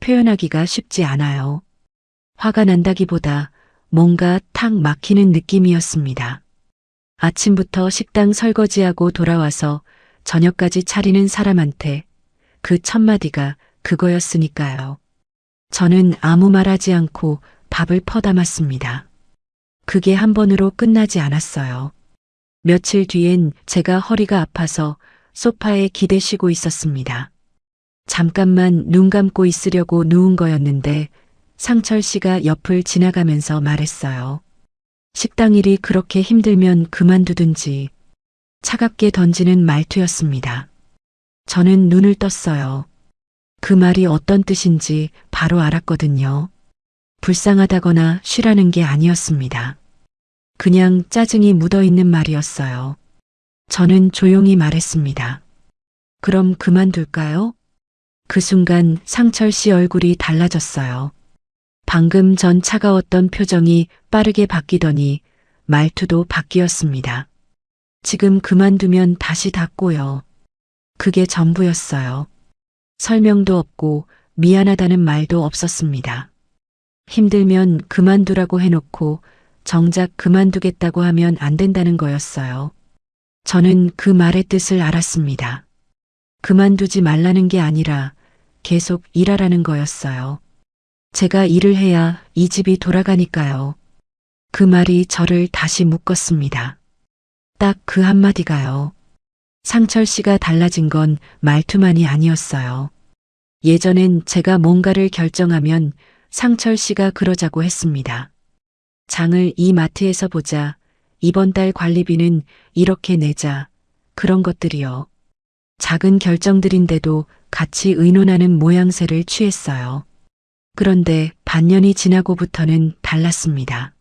표현하기가 쉽지 않아요. 화가 난다기보다 뭔가 탁 막히는 느낌이었습니다. 아침부터 식당 설거지하고 돌아와서 저녁까지 차리는 사람한테 그 첫마디가 그거였으니까요. 저는 아무 말 하지 않고 밥을 퍼담았습니다. 그게 한 번으로 끝나지 않았어요. 며칠 뒤엔 제가 허리가 아파서 소파에 기대시고 있었습니다. 잠깐만 눈 감고 있으려고 누운 거였는데 상철 씨가 옆을 지나가면서 말했어요. 식당 일이 그렇게 힘들면 그만두든지. 차갑게 던지는 말투였습니다. 저는 눈을 떴어요. 그 말이 어떤 뜻인지 바로 알았거든요. 불쌍하다거나 쉬라는 게 아니었습니다. 그냥 짜증이 묻어있는 말이었어요. 저는 조용히 말했습니다. 그럼 그만둘까요? 그 순간 상철 씨 얼굴이 달라졌어요. 방금 전 차가웠던 표정이 빠르게 바뀌더니 말투도 바뀌었습니다. 지금 그만두면 다시 닫고요. 그게 전부였어요. 설명도 없고 미안하다는 말도 없었습니다. 힘들면 그만두라고 해놓고 정작 그만두겠다고 하면 안 된다는 거였어요. 저는 그 말의 뜻을 알았습니다. 그만두지 말라는 게 아니라 계속 일하라는 거였어요. 제가 일을 해야 이 집이 돌아가니까요. 그 말이 저를 다시 묶었습니다. 딱 그 한마디가요. 상철 씨가 달라진 건 말투만이 아니었어요. 예전엔 제가 뭔가를 결정하면 상철 씨가 그러자고 했습니다. 장을 이 마트에서 보자. 이번 달 관리비는 이렇게 내자. 그런 것들이요. 작은 결정들인데도 같이 의논하는 모양새를 취했어요. 그런데 반년이 지나고부터는 달랐습니다.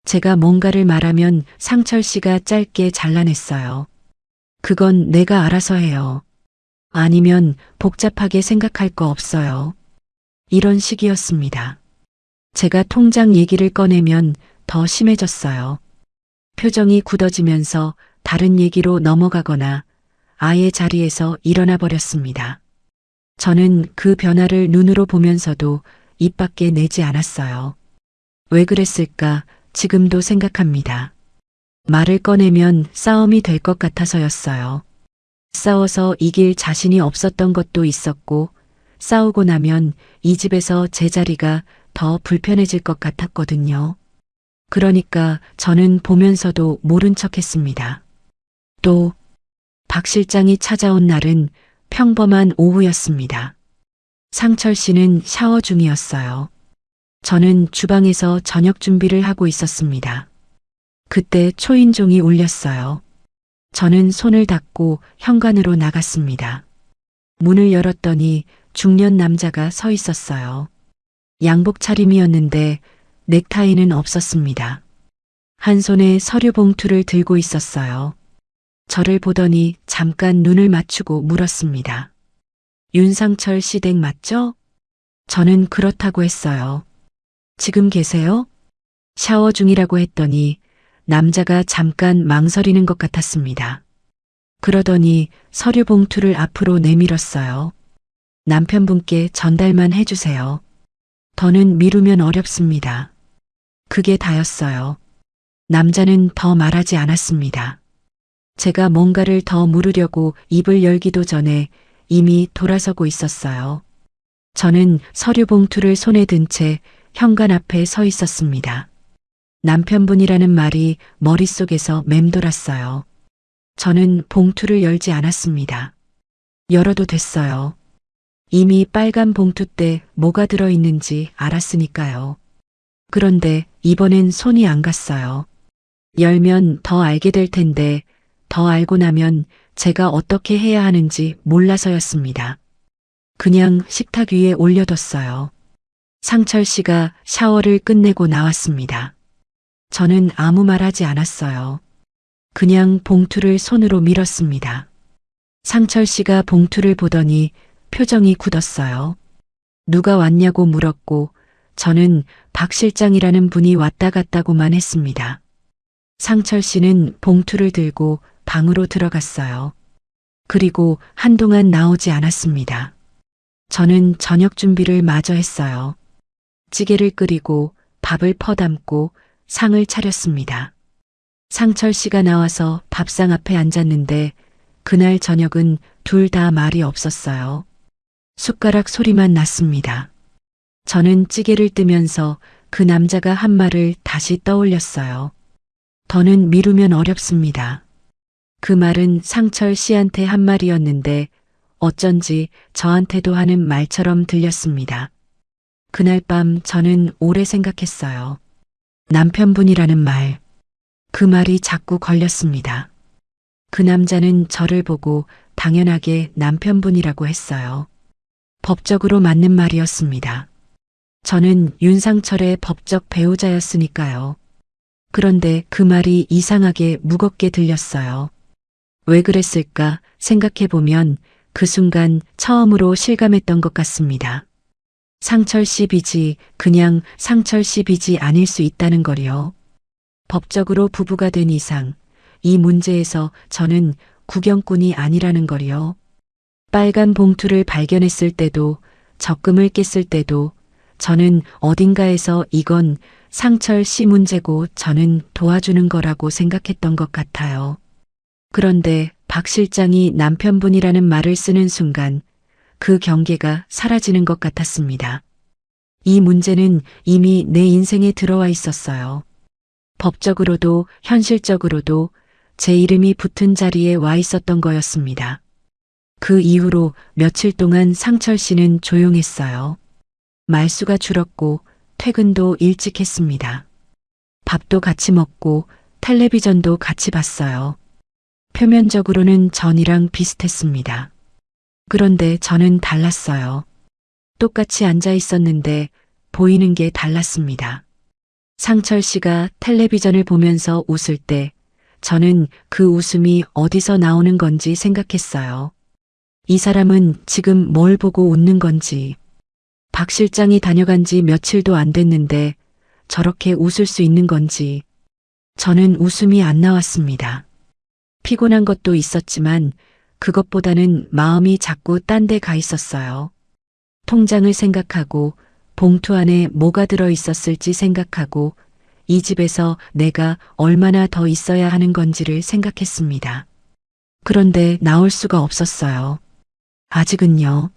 제가 뭔가를 말하면 상철 씨가 짧게 잘라냈어요. 그건 내가 알아서 해요. 아니면 복잡하게 생각할 거 없어요. 이런 식이었습니다. 제가 통장 얘기를 꺼내면 더 심해졌어요. 표정이 굳어지면서 다른 얘기로 넘어가거나 아예 자리에서 일어나 버렸습니다. 저는 그 변화를 눈으로 보면서도 입 밖에 내지 않았어요. 왜 그랬을까? 지금도 생각합니다. 말을 꺼내면 싸움이 될 것 같아서였어요. 싸워서 이길 자신이 없었던 것도 있었고, 싸우고 나면 이 집에서 제 자리가 더 불편해질 것 같았거든요. 그러니까 저는 보면서도 모른 척 했습니다. 또, 박 실장이 찾아온 날은 평범한 오후였습니다. 상철 씨는 샤워 중이었어요. 저는 주방에서 저녁 준비를 하고 있었습니다. 그때 초인종이 울렸어요. 저는 손을 닦고 현관으로 나갔습니다. 문을 열었더니 중년 남자가 서 있었어요. 양복 차림이었는데 넥타이는 없었습니다. 한 손에 서류 봉투를 들고 있었어요. 저를 보더니 잠깐 눈을 맞추고 물었습니다. 윤상철 씨 댁 맞죠? 저는 그렇다고 했어요. 지금 계세요? 샤워 중이라고 했더니 남자가 잠깐 망설이는 것 같았습니다. 그러더니 서류 봉투를 앞으로 내밀었어요. 남편분께 전달만 해주세요. 더는 미루면 어렵습니다. 그게 다였어요. 남자는 더 말하지 않았습니다. 제가 뭔가를 더 물으려고 입을 열기도 전에 이미 돌아서고 있었어요. 저는 서류 봉투를 손에 든 채 현관 앞에 서 있었습니다. 남편분이라는 말이 머릿속에서 맴돌았어요. 저는 봉투를 열지 않았습니다. 열어도 됐어요. 이미 빨간 봉투 때 뭐가 들어있는지 알았으니까요. 그런데 이번엔 손이 안 갔어요. 열면 더 알게 될 텐데 더 알고 나면 제가 어떻게 해야 하는지 몰라서였습니다. 그냥 식탁 위에 올려뒀어요. 상철 씨가 샤워를 끝내고 나왔습니다. 저는 아무 말 하지 않았어요. 그냥 봉투를 손으로 밀었습니다. 상철 씨가 봉투를 보더니 표정이 굳었어요. 누가 왔냐고 물었고 저는 박 실장이라는 분이 왔다 갔다고만 했습니다. 상철 씨는 봉투를 들고 방으로 들어갔어요. 그리고 한동안 나오지 않았습니다. 저는 저녁 준비를 마저 했어요. 찌개를 끓이고 밥을 퍼담고 상을 차렸습니다. 상철 씨가 나와서 밥상 앞에 앉았는데 그날 저녁은 둘 다 말이 없었어요. 숟가락 소리만 났습니다. 저는 찌개를 뜨면서 그 남자가 한 말을 다시 떠올렸어요. 더는 미루면 어렵습니다. 그 말은 상철 씨한테 한 말이었는데 어쩐지 저한테도 하는 말처럼 들렸습니다. 그날 밤 저는 오래 생각했어요. 남편분이라는 말. 그 말이 자꾸 걸렸습니다. 그 남자는 저를 보고 당연하게 남편분이라고 했어요. 법적으로 맞는 말이었습니다. 저는 윤상철의 법적 배우자였으니까요. 그런데 그 말이 이상하게 무겁게 들렸어요. 왜 그랬을까 생각해보면 그 순간 처음으로 실감했던 것 같습니다. 상철 씨 빚이 그냥 상철 씨 빚이 아닐 수 있다는 거요. 법적으로 부부가 된 이상 이 문제에서 저는 구경꾼이 아니라는 거요. 빨간 봉투를 발견했을 때도 적금을 깼을 때도 저는 어딘가에서 이건 상철 씨 문제고 저는 도와주는 거라고 생각했던 것 같아요. 그런데 박 실장이 남편분이라는 말을 쓰는 순간 그 경계가 사라지는 것 같았습니다. 이 문제는 이미 내 인생에 들어와 있었어요. 법적으로도 현실적으로도 제 이름이 붙은 자리에 와 있었던 거였습니다. 그 이후로 며칠 동안 상철 씨는 조용했어요. 말수가 줄었고 퇴근도 일찍 했습니다. 밥도 같이 먹고 텔레비전도 같이 봤어요. 표면적으로는 전이랑 비슷했습니다. 그런데 저는 달랐어요. 똑같이 앉아 있었는데 보이는 게 달랐습니다. 상철 씨가 텔레비전을 보면서 웃을 때 저는 그 웃음이 어디서 나오는 건지 생각했어요. 이 사람은 지금 뭘 보고 웃는 건지. 박 실장이 다녀간 지 며칠도 안 됐는데 저렇게 웃을 수 있는 건지. 저는 웃음이 안 나왔습니다. 피곤한 것도 있었지만 그것보다는 마음이 자꾸 딴 데 가 있었어요. 통장을 생각하고 봉투 안에 뭐가 들어 있었을지 생각하고 이 집에서 내가 얼마나 더 있어야 하는 건지를 생각했습니다. 그런데 나올 수가 없었어요. 아직은요.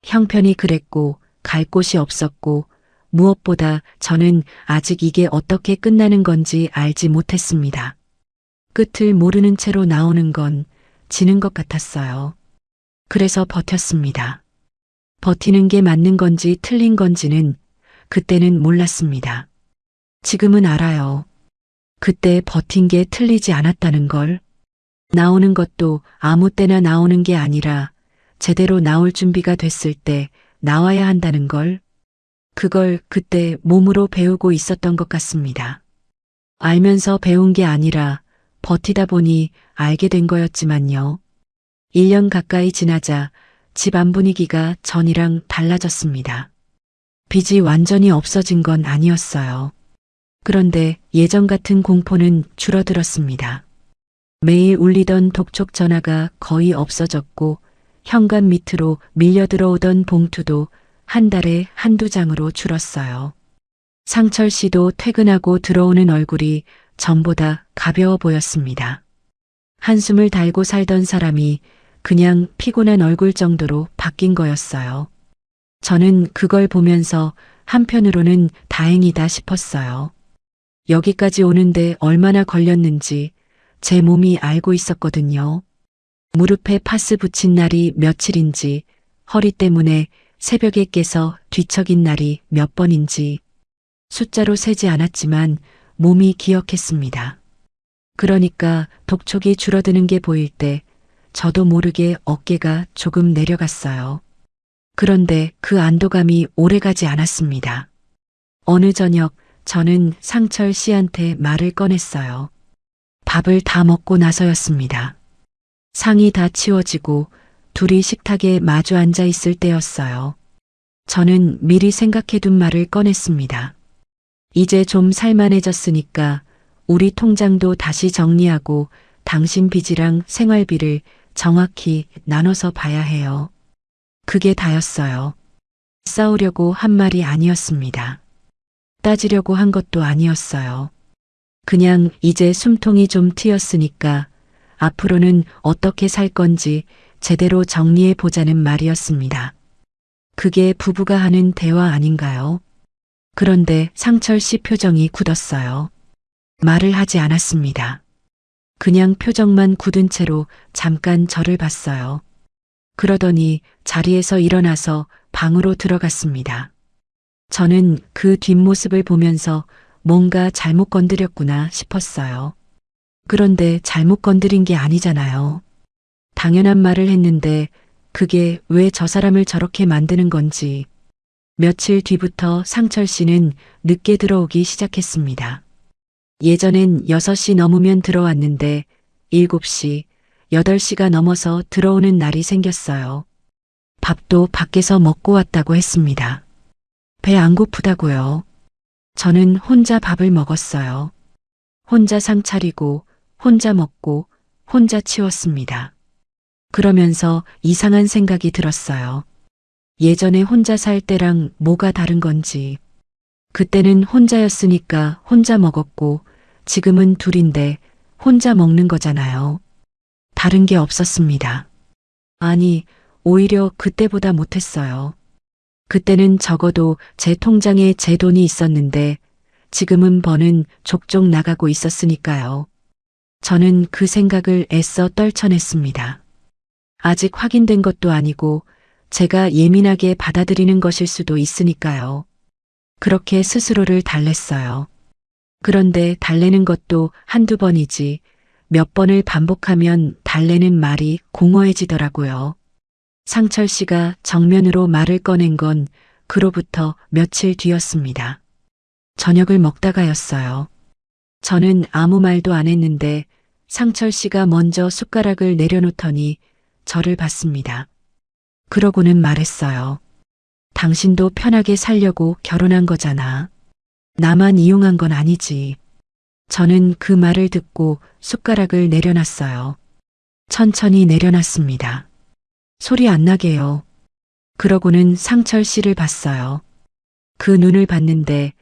형편이 그랬고 갈 곳이 없었고 무엇보다 저는 아직 이게 어떻게 끝나는 건지 알지 못했습니다. 끝을 모르는 채로 나오는 건 지는 것 같았어요. 그래서 버텼습니다. 버티는 게 맞는 건지 틀린 건지는 그때는 몰랐습니다. 지금은 알아요. 그때 버틴 게 틀리지 않았다는 걸. 나오는 것도 아무 때나 나오는 게 아니라 제대로 나올 준비가 됐을 때 나와야 한다는 걸. 그걸 그때 몸으로 배우고 있었던 것 같습니다. 알면서 배운 게 아니라 버티다 보니 알게 된 거였지만요. 1년 가까이 지나자 집안 분위기가 전이랑 달라졌습니다. 빚이 완전히 없어진 건 아니었어요. 그런데 예전 같은 공포는 줄어들었습니다. 매일 울리던 독촉 전화가 거의 없어졌고 현관 밑으로 밀려 들어오던 봉투도 한 달에 한두 장으로 줄었어요. 상철 씨도 퇴근하고 들어오는 얼굴이 전보다 가벼워 보였습니다. 한숨을 달고 살던 사람이 그냥 피곤한 얼굴 정도로 바뀐 거였어요. 저는 그걸 보면서 한편으로는 다행이다 싶었어요. 여기까지 오는데 얼마나 걸렸는지 제 몸이 알고 있었거든요. 무릎에 파스 붙인 날이 며칠인지, 허리 때문에 새벽에 깨서 뒤척인 날이 몇 번인지, 숫자로 세지 않았지만 몸이 기억했습니다. 그러니까 독촉이 줄어드는 게 보일 때 저도 모르게 어깨가 조금 내려갔어요. 그런데 그 안도감이 오래가지 않았습니다. 어느 저녁 저는 상철 씨한테 말을 꺼냈어요. 밥을 다 먹고 나서였습니다. 상이 다 치워지고 둘이 식탁에 마주 앉아 있을 때였어요. 저는 미리 생각해둔 말을 꺼냈습니다. 이제 좀 살만해졌으니까 우리 통장도 다시 정리하고 당신 빚이랑 생활비를 정확히 나눠서 봐야 해요. 그게 다였어요. 싸우려고 한 말이 아니었습니다. 따지려고 한 것도 아니었어요. 그냥 이제 숨통이 좀 트였으니까 앞으로는 어떻게 살 건지 제대로 정리해 보자는 말이었습니다. 그게 부부가 하는 대화 아닌가요? 그런데 상철 씨 표정이 굳었어요. 말을 하지 않았습니다. 그냥 표정만 굳은 채로 잠깐 저를 봤어요. 그러더니 자리에서 일어나서 방으로 들어갔습니다. 저는 그 뒷모습을 보면서 뭔가 잘못 건드렸구나 싶었어요. 그런데 잘못 건드린 게 아니잖아요. 당연한 말을 했는데 그게 왜 저 사람을 저렇게 만드는 건지. 며칠 뒤부터 상철 씨는 늦게 들어오기 시작했습니다. 예전엔 6시 넘으면 들어왔는데 7시, 8시가 넘어서 들어오는 날이 생겼어요. 밥도 밖에서 먹고 왔다고 했습니다. 배 안 고프다고요. 저는 혼자 밥을 먹었어요. 혼자 상 차리고, 혼자 먹고, 혼자 치웠습니다. 그러면서 이상한 생각이 들었어요. 예전에 혼자 살 때랑 뭐가 다른 건지. 그때는 혼자였으니까 혼자 먹었고 지금은 둘인데 혼자 먹는 거잖아요. 다른 게 없었습니다. 아니, 오히려 그때보다 못했어요. 그때는 적어도 제 통장에 제 돈이 있었는데 지금은 버는 족족 나가고 있었으니까요. 저는 그 생각을 애써 떨쳐냈습니다. 아직 확인된 것도 아니고 제가 예민하게 받아들이는 것일 수도 있으니까요. 그렇게 스스로를 달랬어요. 그런데 달래는 것도 한두 번이지 몇 번을 반복하면 달래는 말이 공허해지더라고요. 상철 씨가 정면으로 말을 꺼낸 건 그로부터 며칠 뒤였습니다. 저녁을 먹다가였어요. 저는 아무 말도 안 했는데 상철 씨가 먼저 숟가락을 내려놓더니 저를 봤습니다. 그러고는 말했어요. 당신도 편하게 살려고 결혼한 거잖아. 나만 이용한 건 아니지. 저는 그 말을 듣고 숟가락을 내려놨어요. 천천히 내려놨습니다. 소리 안 나게요. 그러고는 상철 씨를 봤어요. 그 눈을 봤는데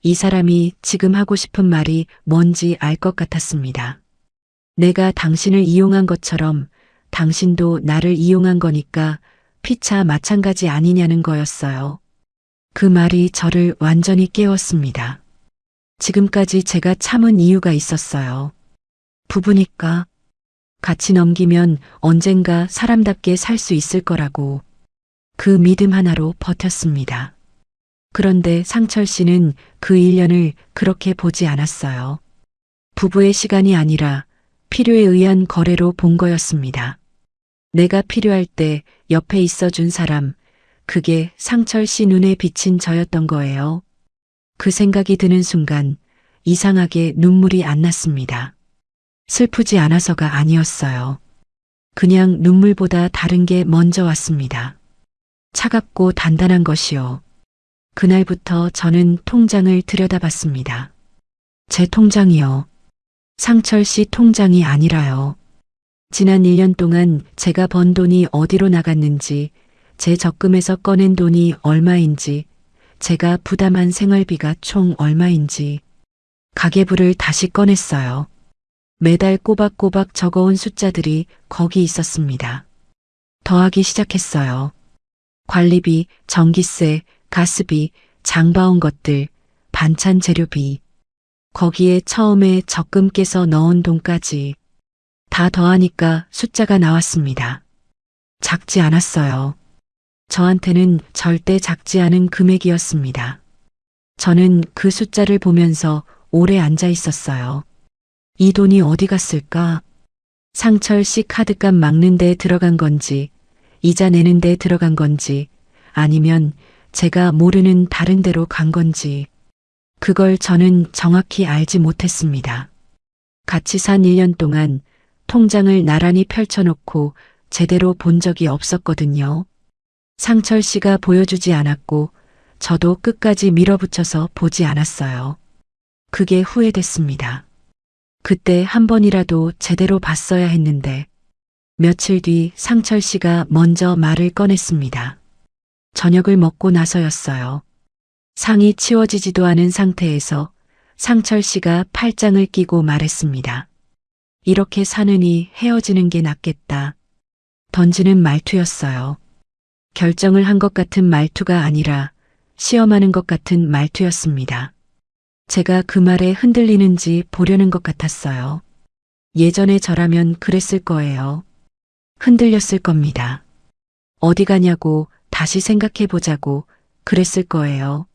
이 사람이 지금 하고 싶은 말이 뭔지 알 것 같았습니다. 내가 당신을 이용한 것처럼 당신도 나를 이용한 거니까 피차 마찬가지 아니냐는 거였어요. 그 말이 저를 완전히 깨웠습니다. 지금까지 제가 참은 이유가 있었어요. 부부니까 같이 넘기면 언젠가 사람답게 살 수 있을 거라고 그 믿음 하나로 버텼습니다. 그런데 상철 씨는 그 1년을 그렇게 보지 않았어요. 부부의 시간이 아니라 필요에 의한 거래로 본 거였습니다. 내가 필요할 때 옆에 있어준 사람, 그게 상철 씨 눈에 비친 저였던 거예요. 그 생각이 드는 순간 이상하게 눈물이 안 났습니다. 슬프지 않아서가 아니었어요. 그냥 눈물보다 다른 게 먼저 왔습니다. 차갑고 단단한 것이요. 그날부터 저는 통장을 들여다봤습니다. 제 통장이요. 상철 씨 통장이 아니라요. 지난 1년 동안 제가 번 돈이 어디로 나갔는지, 제 적금에서 꺼낸 돈이 얼마인지, 제가 부담한 생활비가 총 얼마인지, 가계부를 다시 꺼냈어요. 매달 꼬박꼬박 적어온 숫자들이 거기 있었습니다. 더하기 시작했어요. 관리비, 전기세, 가스비, 장봐온 것들, 반찬 재료비, 거기에 처음에 적금 깨서 넣은 돈까지 다 더하니까 숫자가 나왔습니다. 작지 않았어요. 저한테는 절대 작지 않은 금액이었습니다. 저는 그 숫자를 보면서 오래 앉아 있었어요. 이 돈이 어디 갔을까? 상철 씨 카드값 막는 데 들어간 건지, 이자 내는 데 들어간 건지, 아니면 제가 모르는 다른 데로 간 건지, 그걸 저는 정확히 알지 못했습니다. 같이 산 1년 동안 통장을 나란히 펼쳐놓고 제대로 본 적이 없었거든요. 상철 씨가 보여주지 않았고, 저도 끝까지 밀어붙여서 보지 않았어요. 그게 후회됐습니다. 그때 한 번이라도 제대로 봤어야 했는데, 며칠 뒤 상철 씨가 먼저 말을 꺼냈습니다. 저녁을 먹고 나서였어요. 상이 치워지지도 않은 상태에서 상철 씨가 팔짱을 끼고 말했습니다. 이렇게 사느니 헤어지는 게 낫겠다. 던지는 말투였어요. 결정을 한 것 같은 말투가 아니라 시험하는 것 같은 말투였습니다. 제가 그 말에 흔들리는지 보려는 것 같았어요. 예전에 저라면 그랬을 거예요. 흔들렸을 겁니다. 어디 가냐고 다시 생각해 보자고 그랬을 거예요.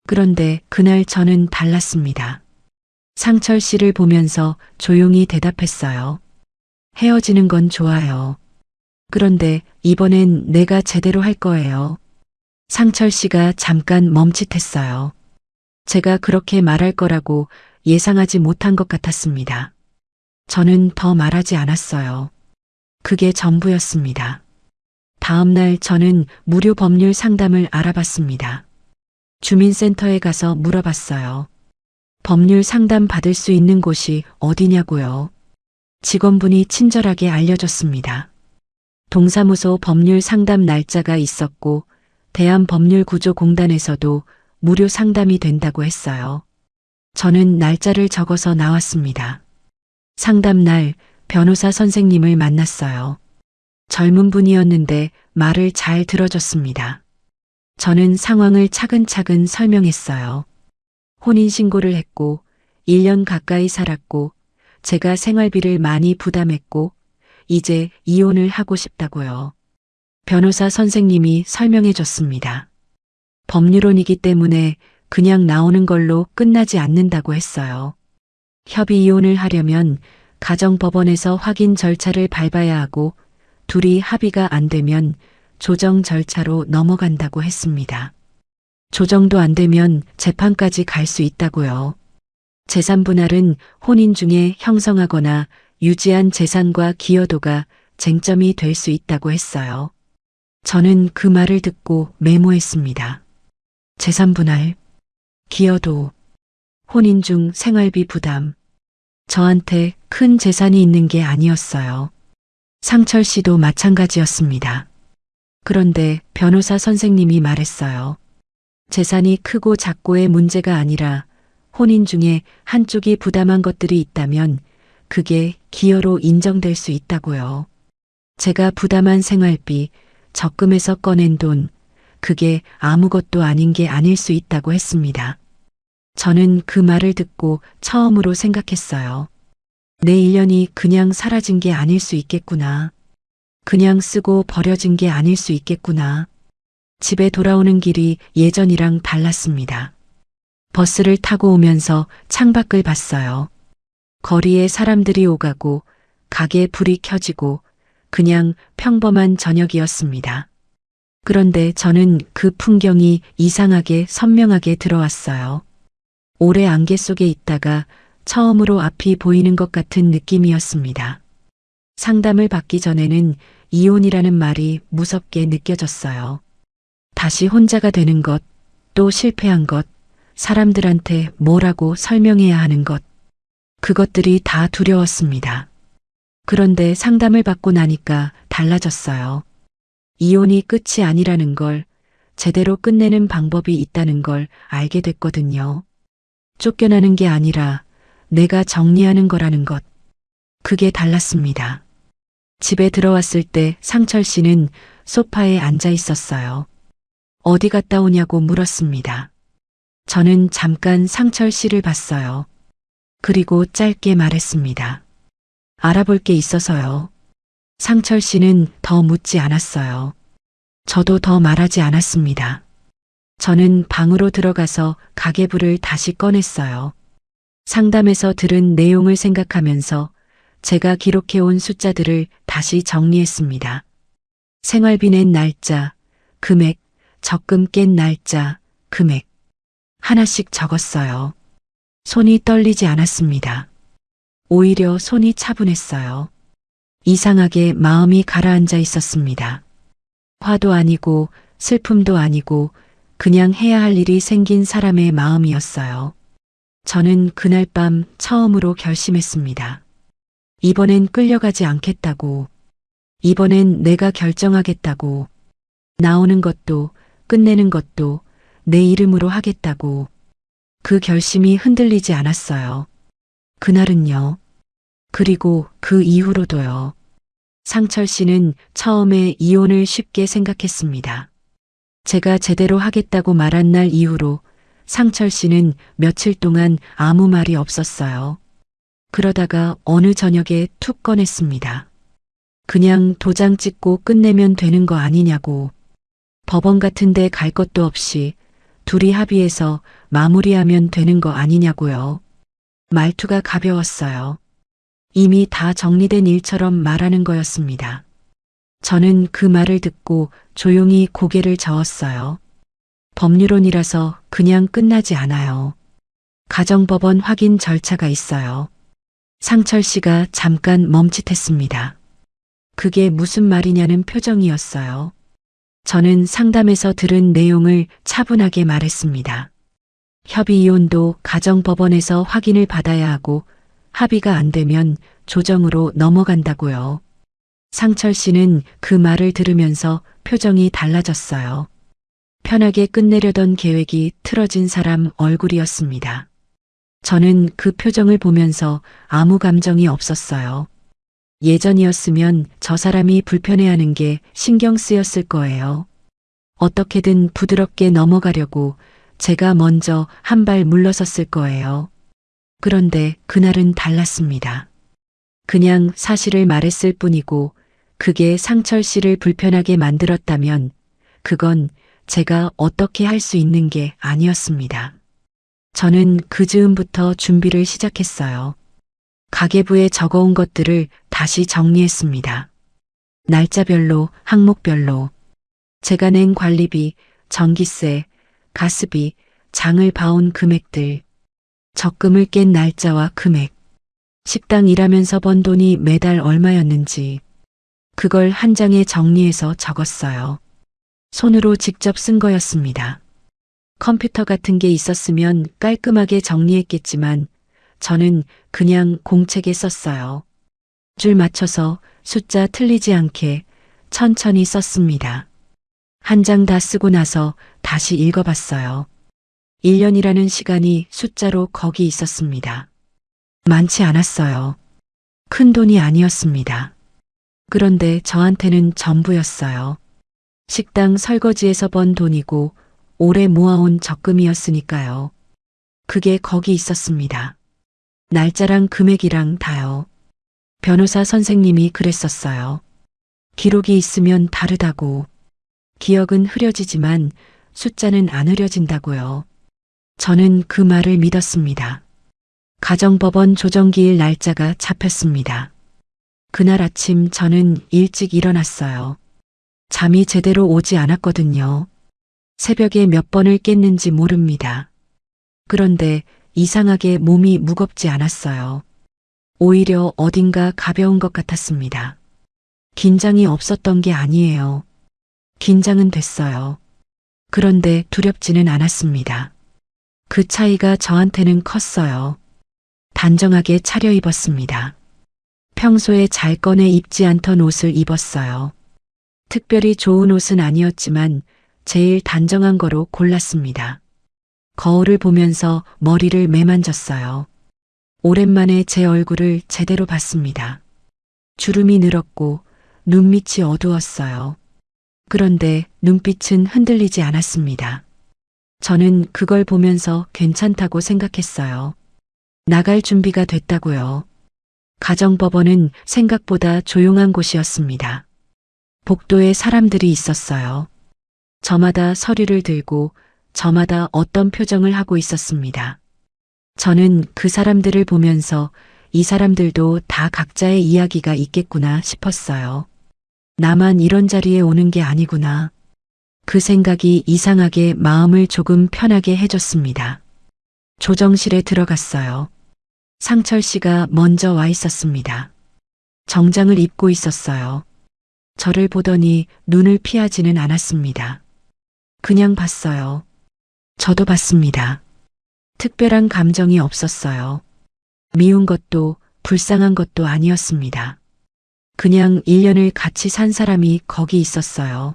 그런데 그날 저는 달랐습니다. 상철 씨를 보면서 조용히 대답했어요. 헤어지는 건 좋아요. 그런데 이번엔 내가 제대로 할 거예요. 상철 씨가 잠깐 멈칫했어요. 제가 그렇게 말할 거라고 예상하지 못한 것 같았습니다. 저는 더 말하지 않았어요. 그게 전부였습니다. 다음 날 저는 무료 법률 상담을 알아봤습니다. 주민센터에 가서 물어봤어요. 법률 상담 받을 수 있는 곳이 어디냐고요. 직원분이 친절하게 알려줬습니다. 동사무소 법률 상담 날짜가 있었고 대한법률구조공단에서도 무료 상담이 된다고 했어요. 저는 날짜를 적어서 나왔습니다. 상담 날 변호사 선생님을 만났어요. 젊은 분이었는데 말을 잘 들어줬습니다. 저는 상황을 차근차근 설명했어요. 혼인신고를 했고 1년 가까이 살았고 제가 생활비를 많이 부담했고 이제 이혼을 하고 싶다고요. 변호사 선생님이 설명해 줬습니다. 법률론이기 때문에 그냥 나오는 걸로 끝나지 않는다고 했어요. 협의 이혼을 하려면 가정법원에서 확인 절차를 밟아야 하고 둘이 합의가 안 되면 조정 절차로 넘어간다고 했습니다. 조정도 안 되면 재판까지 갈 수 있다고요. 재산 분할은 혼인 중에 형성하거나 유지한 재산과 기여도가 쟁점이 될 수 있다고 했어요. 저는 그 말을 듣고 메모했습니다. 재산 분할, 기여도, 혼인 중 생활비 부담. 저한테 큰 재산이 있는 게 아니었어요. 상철 씨도 마찬가지였습니다. 그런데 변호사 선생님이 말했어요. 재산이 크고 작고의 문제가 아니라 혼인 중에 한쪽이 부담한 것들이 있다면 그게 기여로 인정될 수 있다고요. 제가 부담한 생활비, 적금에서 꺼낸 돈, 그게 아무것도 아닌 게 아닐 수 있다고 했습니다. 저는 그 말을 듣고 처음으로 생각했어요. 내 1년이 그냥 사라진 게 아닐 수 있겠구나. 그냥 쓰고 버려진 게 아닐 수 있겠구나. 집에 돌아오는 길이 예전이랑 달랐습니다. 버스를 타고 오면서 창밖을 봤어요. 거리에 사람들이 오가고 가게 불이 켜지고 그냥 평범한 저녁이었습니다. 그런데 저는 그 풍경이 이상하게 선명하게 들어왔어요. 오래 안개 속에 있다가 처음으로 앞이 보이는 것 같은 느낌이었습니다. 상담을 받기 전에는 이혼이라는 말이 무섭게 느껴졌어요. 다시 혼자가 되는 것, 또 실패한 것, 사람들한테 뭐라고 설명해야 하는 것, 그것들이 다 두려웠습니다. 그런데 상담을 받고 나니까 달라졌어요. 이혼이 끝이 아니라는 걸, 제대로 끝내는 방법이 있다는 걸 알게 됐거든요. 쫓겨나는 게 아니라 내가 정리하는 거라는 것. 그게 달랐습니다. 집에 들어왔을 때 상철 씨는 소파에 앉아 있었어요. 어디 갔다 오냐고 물었습니다. 저는 잠깐 상철 씨를 봤어요. 그리고 짧게 말했습니다. 알아볼 게 있어서요. 상철 씨는 더 묻지 않았어요. 저도 더 말하지 않았습니다. 저는 방으로 들어가서 가계부를 다시 꺼냈어요. 상담에서 들은 내용을 생각하면서 제가 기록해온 숫자들을 다시 정리했습니다. 생활비 낸 날짜, 금액, 적금 깬 날짜, 금액. 하나씩 적었어요. 손이 떨리지 않았습니다. 오히려 손이 차분했어요. 이상하게 마음이 가라앉아 있었습니다. 화도 아니고 슬픔도 아니고 그냥 해야 할 일이 생긴 사람의 마음이었어요. 저는 그날 밤 처음으로 결심했습니다. 이번엔 끌려가지 않겠다고. 이번엔 내가 결정하겠다고. 나오는 것도 끝내는 것도 내 이름으로 하겠다고. 그 결심이 흔들리지 않았어요. 그날은요. 그리고 그 이후로도요. 상철 씨는 처음에 이혼을 쉽게 생각했습니다. 제가 제대로 하겠다고 말한 날 이후로 상철 씨는 며칠 동안 아무 말이 없었어요. 그러다가 어느 저녁에 툭 꺼냈습니다. 그냥 도장 찍고 끝내면 되는 거 아니냐고. 법원 같은 데 갈 것도 없이 둘이 합의해서 마무리하면 되는 거 아니냐고요. 말투가 가벼웠어요. 이미 다 정리된 일처럼 말하는 거였습니다. 저는 그 말을 듣고 조용히 고개를 저었어요. 법률혼이라서 그냥 끝나지 않아요. 가정법원 확인 절차가 있어요. 상철 씨가 잠깐 멈칫했습니다. 그게 무슨 말이냐는 표정이었어요. 저는 상담에서 들은 내용을 차분하게 말했습니다. 협의이혼도 가정법원에서 확인을 받아야 하고 합의가 안 되면 조정으로 넘어간다고요. 상철 씨는 그 말을 들으면서 표정이 달라졌어요. 편하게 끝내려던 계획이 틀어진 사람 얼굴이었습니다. 저는 그 표정을 보면서 아무 감정이 없었어요. 예전이었으면 저 사람이 불편해하는 게 신경 쓰였을 거예요. 어떻게든 부드럽게 넘어가려고 제가 먼저 한 발 물러섰을 거예요. 그런데 그날은 달랐습니다. 그냥 사실을 말했을 뿐이고 그게 상철 씨를 불편하게 만들었다면 그건 제가 어떻게 할 수 있는 게 아니었습니다. 저는 그 즈음부터 준비를 시작했어요. 가계부에 적어온 것들을 다시 정리했습니다. 날짜별로, 항목별로. 제가 낸 관리비, 전기세, 가스비, 장을 봐온 금액들, 적금을 깬 날짜와 금액, 식당 일하면서 번 돈이 매달 얼마였는지, 그걸 한 장에 정리해서 적었어요. 손으로 직접 쓴 거였습니다. 컴퓨터 같은 게 있었으면 깔끔하게 정리했겠지만 저는 그냥 공책에 썼어요. 줄 맞춰서 숫자 틀리지 않게 천천히 썼습니다. 한 장 다 쓰고 나서 다시 읽어봤어요. 1년이라는 시간이 숫자로 거기 있었습니다. 많지 않았어요. 큰 돈이 아니었습니다. 그런데 저한테는 전부였어요. 식당 설거지에서 번 돈이고 오래 모아온 적금이었으니까요. 그게 거기 있었습니다. 날짜랑 금액이랑 다요. 변호사 선생님이 그랬었어요. 기록이 있으면 다르다고. 기억은 흐려지지만 숫자는 안 흐려진다고요. 저는 그 말을 믿었습니다. 가정법원 조정기일 날짜가 잡혔습니다. 그날 아침 저는 일찍 일어났어요. 잠이 제대로 오지 않았거든요. 새벽에 몇 번을 깼는지 모릅니다. 그런데 이상하게 몸이 무겁지 않았어요. 오히려 어딘가 가벼운 것 같았습니다. 긴장이 없었던 게 아니에요. 긴장은 됐어요. 그런데 두렵지는 않았습니다. 그 차이가 저한테는 컸어요. 단정하게 차려입었습니다. 평소에 잘 꺼내 입지 않던 옷을 입었어요. 특별히 좋은 옷은 아니었지만 제일 단정한 거로 골랐습니다. 거울을 보면서 머리를 매만졌어요. 오랜만에 제 얼굴을 제대로 봤습니다. 주름이 늘었고 눈밑이 어두웠어요. 그런데 눈빛은 흔들리지 않았습니다. 저는 그걸 보면서 괜찮다고 생각했어요. 나갈 준비가 됐다고요. 가정법원은 생각보다 조용한 곳이었습니다. 복도에 사람들이 있었어요. 저마다 서류를 들고 저마다 어떤 표정을 하고 있었습니다. 저는 그 사람들을 보면서 이 사람들도 다 각자의 이야기가 있겠구나 싶었어요. 나만 이런 자리에 오는 게 아니구나. 그 생각이 이상하게 마음을 조금 편하게 해줬습니다. 조정실에 들어갔어요. 상철 씨가 먼저 와 있었습니다. 정장을 입고 있었어요. 저를 보더니 눈을 피하지는 않았습니다. 그냥 봤어요. 저도 봤습니다. 특별한 감정이 없었어요. 미운 것도 불쌍한 것도 아니었습니다. 그냥 1년을 같이 산 사람이 거기 있었어요.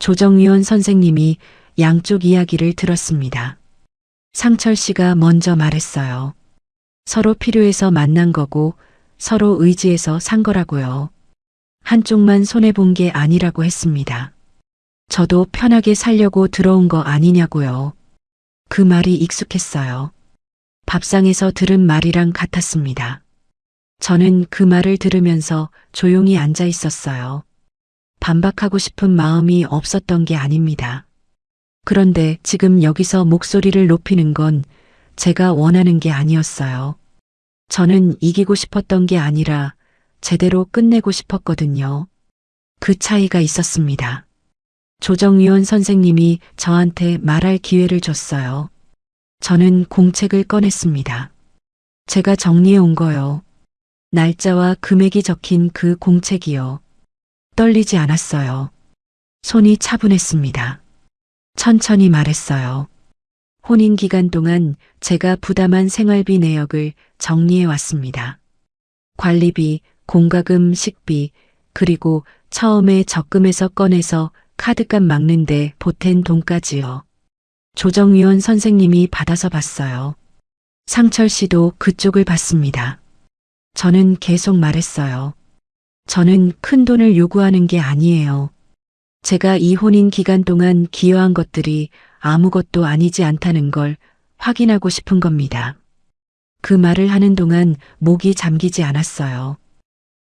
조정위원 선생님이 양쪽 이야기를 들었습니다. 상철 씨가 먼저 말했어요. 서로 필요해서 만난 거고 서로 의지해서 산 거라고요. 한쪽만 손해본 게 아니라고 했습니다. 저도 편하게 살려고 들어온 거 아니냐고요. 그 말이 익숙했어요. 밥상에서 들은 말이랑 같았습니다. 저는 그 말을 들으면서 조용히 앉아 있었어요. 반박하고 싶은 마음이 없었던 게 아닙니다. 그런데 지금 여기서 목소리를 높이는 건 제가 원하는 게 아니었어요. 저는 이기고 싶었던 게 아니라 제대로 끝내고 싶었거든요. 그 차이가 있었습니다. 조정위원 선생님이 저한테 말할 기회를 줬어요. 저는 공책을 꺼냈습니다. 제가 정리해 온 거요. 날짜와 금액이 적힌 그 공책이요. 떨리지 않았어요. 손이 차분했습니다. 천천히 말했어요. 혼인 기간 동안 제가 부담한 생활비 내역을 정리해 왔습니다. 관리비, 공과금, 식비, 그리고 처음에 적금에서 꺼내서 카드값 막는데 보탠 돈까지요. 조정위원 선생님이 받아서 봤어요. 상철 씨도 그쪽을 봤습니다. 저는 계속 말했어요. 저는 큰 돈을 요구하는 게 아니에요. 제가 이 혼인 기간 동안 기여한 것들이 아무것도 아니지 않다는 걸 확인하고 싶은 겁니다. 그 말을 하는 동안 목이 잠기지 않았어요.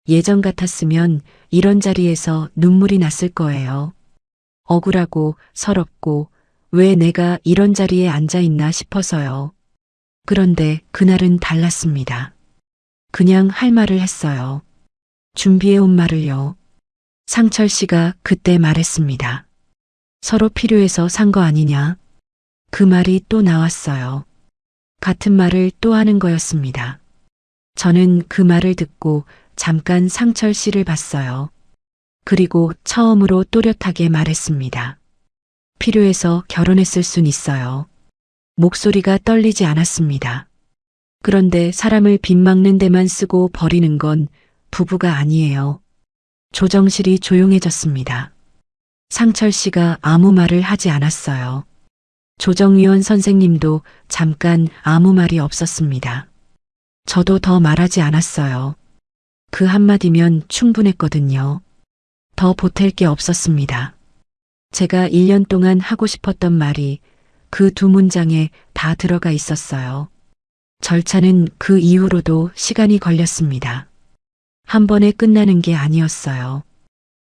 예전 같았으면 이런 자리에서 눈물이 났을 거예요. 억울하고 서럽고 왜 내가 이런 자리에 앉아 있나 싶어서요. 그런데 그날은 달랐습니다. 그냥 할 말을 했어요. 준비해 온 말을요. 상철 씨가 그때 말했습니다. 서로 필요해서 산 거 아니냐? 그 말이 또 나왔어요. 같은 말을 또 하는 거였습니다. 저는 그 말을 듣고 잠깐 상철 씨를 봤어요. 그리고 처음으로 또렷하게 말했습니다. 필요해서 결혼했을 순 있어요. 목소리가 떨리지 않았습니다. 그런데 사람을 빚 막는 데만 쓰고 버리는 건 부부가 아니에요. 조정실이 조용해졌습니다. 상철 씨가 아무 말을 하지 않았어요. 조정위원 선생님도 잠깐 아무 말이 없었습니다. 저도 더 말하지 않았어요. 그 한마디면 충분했거든요. 더 보탤 게 없었습니다. 제가 1년 동안 하고 싶었던 말이 그 두 문장에 다 들어가 있었어요. 절차는 그 이후로도 시간이 걸렸습니다. 한 번에 끝나는 게 아니었어요.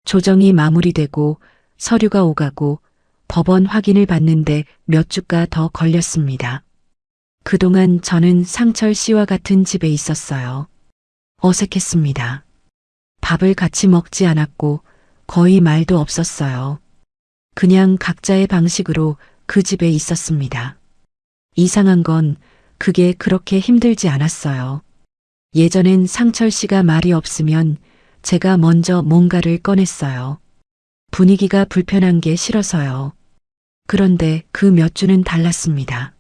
조정이 마무리되고 서류가 오가고 법원 확인을 받는데 몇 주가 더 걸렸습니다. 그동안 저는 상철 씨와 같은 집에 있었어요. 어색했습니다. 밥을 같이 먹지 않았고 거의 말도 없었어요. 그냥 각자의 방식으로 그 집에 있었습니다. 이상한 건 그게 그렇게 힘들지 않았어요. 예전엔 상철 씨가 말이 없으면 제가 먼저 뭔가를 꺼냈어요. 분위기가 불편한 게 싫어서요. 그런데 그 몇 주는 달랐습니다.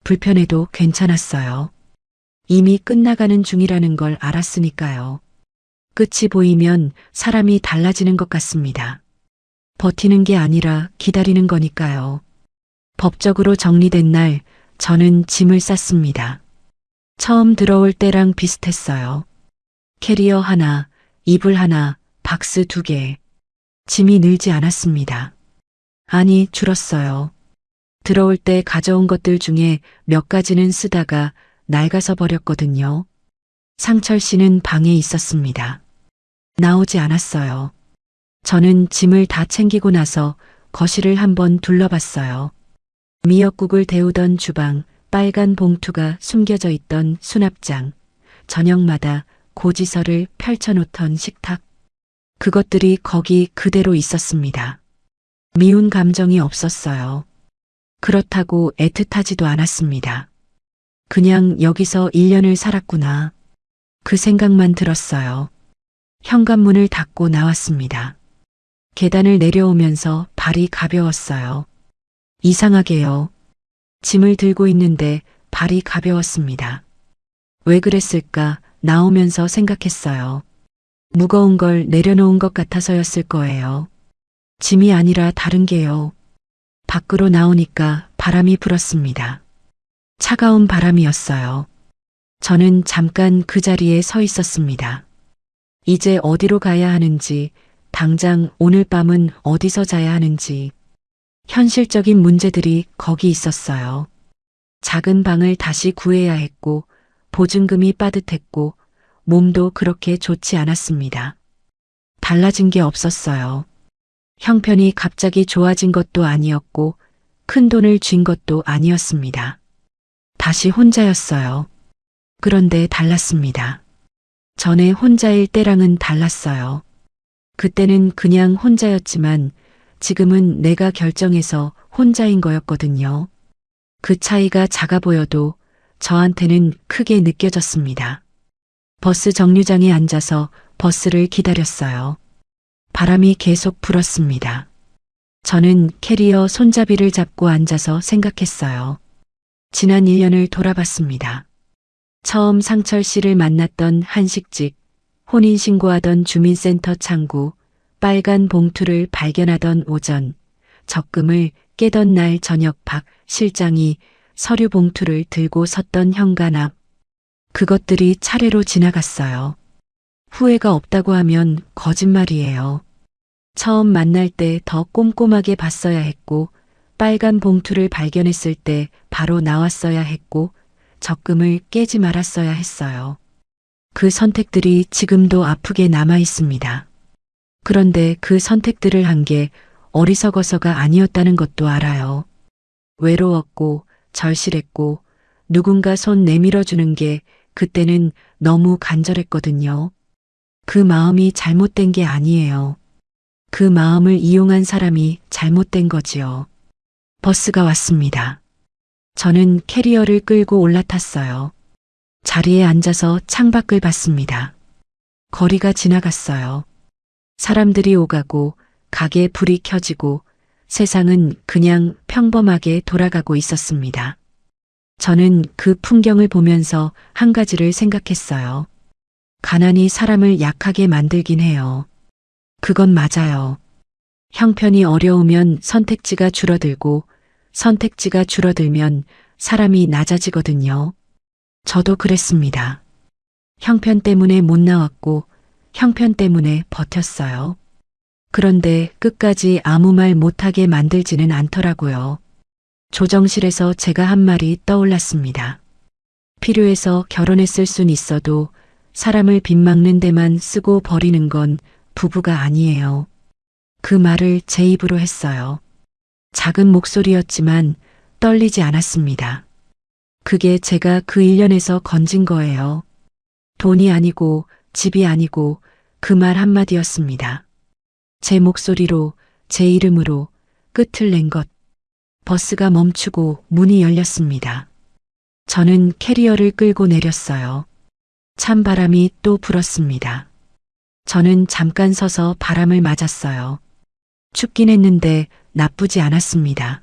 불편해도 괜찮았어요. 이미 끝나가는 중이라는 걸 알았으니까요. 끝이 보이면 사람이 달라지는 것 같습니다. 버티는 게 아니라 기다리는 거니까요. 법적으로 정리된 날 저는 짐을 쌌습니다. 처음 들어올 때랑 비슷했어요. 캐리어 하나, 이불 하나, 박스 2개. 짐이 늘지 않았습니다. 아니, 줄었어요. 들어올 때 가져온 것들 중에 몇 가지는 쓰다가 낡아서 버렸거든요. 상철 씨는 방에 있었습니다. 나오지 않았어요. 저는 짐을 다 챙기고 나서 거실을 한번 둘러봤어요. 미역국을 데우던 주방, 빨간 봉투가 숨겨져 있던 수납장, 저녁마다 고지서를 펼쳐놓던 식탁. 그것들이 거기 그대로 있었습니다. 미운 감정이 없었어요. 그렇다고 애틋하지도 않았습니다. 그냥 여기서 1년을 살았구나. 그 생각만 들었어요. 현관문을 닫고 나왔습니다. 계단을 내려오면서 발이 가벼웠어요. 이상하게요. 짐을 들고 있는데 발이 가벼웠습니다. 왜 그랬을까 나오면서 생각했어요. 무거운 걸 내려놓은 것 같아서였을 거예요. 짐이 아니라 다른 게요. 밖으로 나오니까 바람이 불었습니다. 차가운 바람이었어요. 저는 잠깐 그 자리에 서 있었습니다. 이제 어디로 가야 하는지, 당장 오늘 밤은 어디서 자야 하는지, 현실적인 문제들이 거기 있었어요. 작은 방을 다시 구해야 했고, 보증금이 빠듯했고, 몸도 그렇게 좋지 않았습니다. 달라진 게 없었어요. 형편이 갑자기 좋아진 것도 아니었고, 큰 돈을 쥔 것도 아니었습니다. 다시 혼자였어요. 그런데 달랐습니다. 전에 혼자일 때랑은 달랐어요. 그때는 그냥 혼자였지만 지금은 내가 결정해서 혼자인 거였거든요. 그 차이가 작아 보여도 저한테는 크게 느껴졌습니다. 버스 정류장에 앉아서 버스를 기다렸어요. 바람이 계속 불었습니다. 저는 캐리어 손잡이를 잡고 앉아서 생각했어요. 지난 1년을 돌아봤습니다. 처음 상철 씨를 만났던 한식집, 혼인신고하던 주민센터 창구, 빨간 봉투를 발견하던 오전, 적금을 깨던 날 저녁 박 실장이 서류 봉투를 들고 섰던 현관 앞. 그것들이 차례로 지나갔어요. 후회가 없다고 하면 거짓말이에요. 처음 만날 때 더 꼼꼼하게 봤어야 했고, 빨간 봉투를 발견했을 때 바로 나왔어야 했고, 적금을 깨지 말았어야 했어요. 그 선택들이 지금도 아프게 남아 있습니다. 그런데 그 선택들을 한 게 어리석어서가 아니었다는 것도 알아요. 외로웠고 절실했고 누군가 손 내밀어 주는 게 그때는 너무 간절했거든요. 그 마음이 잘못된 게 아니에요. 그 마음을 이용한 사람이 잘못된 거지요. 버스가 왔습니다. 저는 캐리어를 끌고 올라탔어요. 자리에 앉아서 창밖을 봤습니다. 거리가 지나갔어요. 사람들이 오가고 가게 불이 켜지고 세상은 그냥 평범하게 돌아가고 있었습니다. 저는 그 풍경을 보면서 한 가지를 생각했어요. 가난이 사람을 약하게 만들긴 해요. 그건 맞아요. 형편이 어려우면 선택지가 줄어들고 선택지가 줄어들면 사람이 낮아지거든요. 저도 그랬습니다. 형편 때문에 못 나왔고 형편 때문에 버텼어요. 그런데 끝까지 아무 말 못하게 만들지는 않더라고요. 조정실에서 제가 한 말이 떠올랐습니다. 필요해서 결혼했을 순 있어도 사람을 빗막는 데만 쓰고 버리는 건 부부가 아니에요. 그 말을 제 입으로 했어요. 작은 목소리였지만 떨리지 않았습니다. 그게 제가 그 1년에서 건진 거예요. 돈이 아니고 집이 아니고 그 말 한마디였습니다. 제 목소리로, 제 이름으로 끝을 낸 것. 버스가 멈추고 문이 열렸습니다. 저는 캐리어를 끌고 내렸어요. 찬바람이 또 불었습니다. 저는 잠깐 서서 바람을 맞았어요. 춥긴 했는데 나쁘지 않았습니다.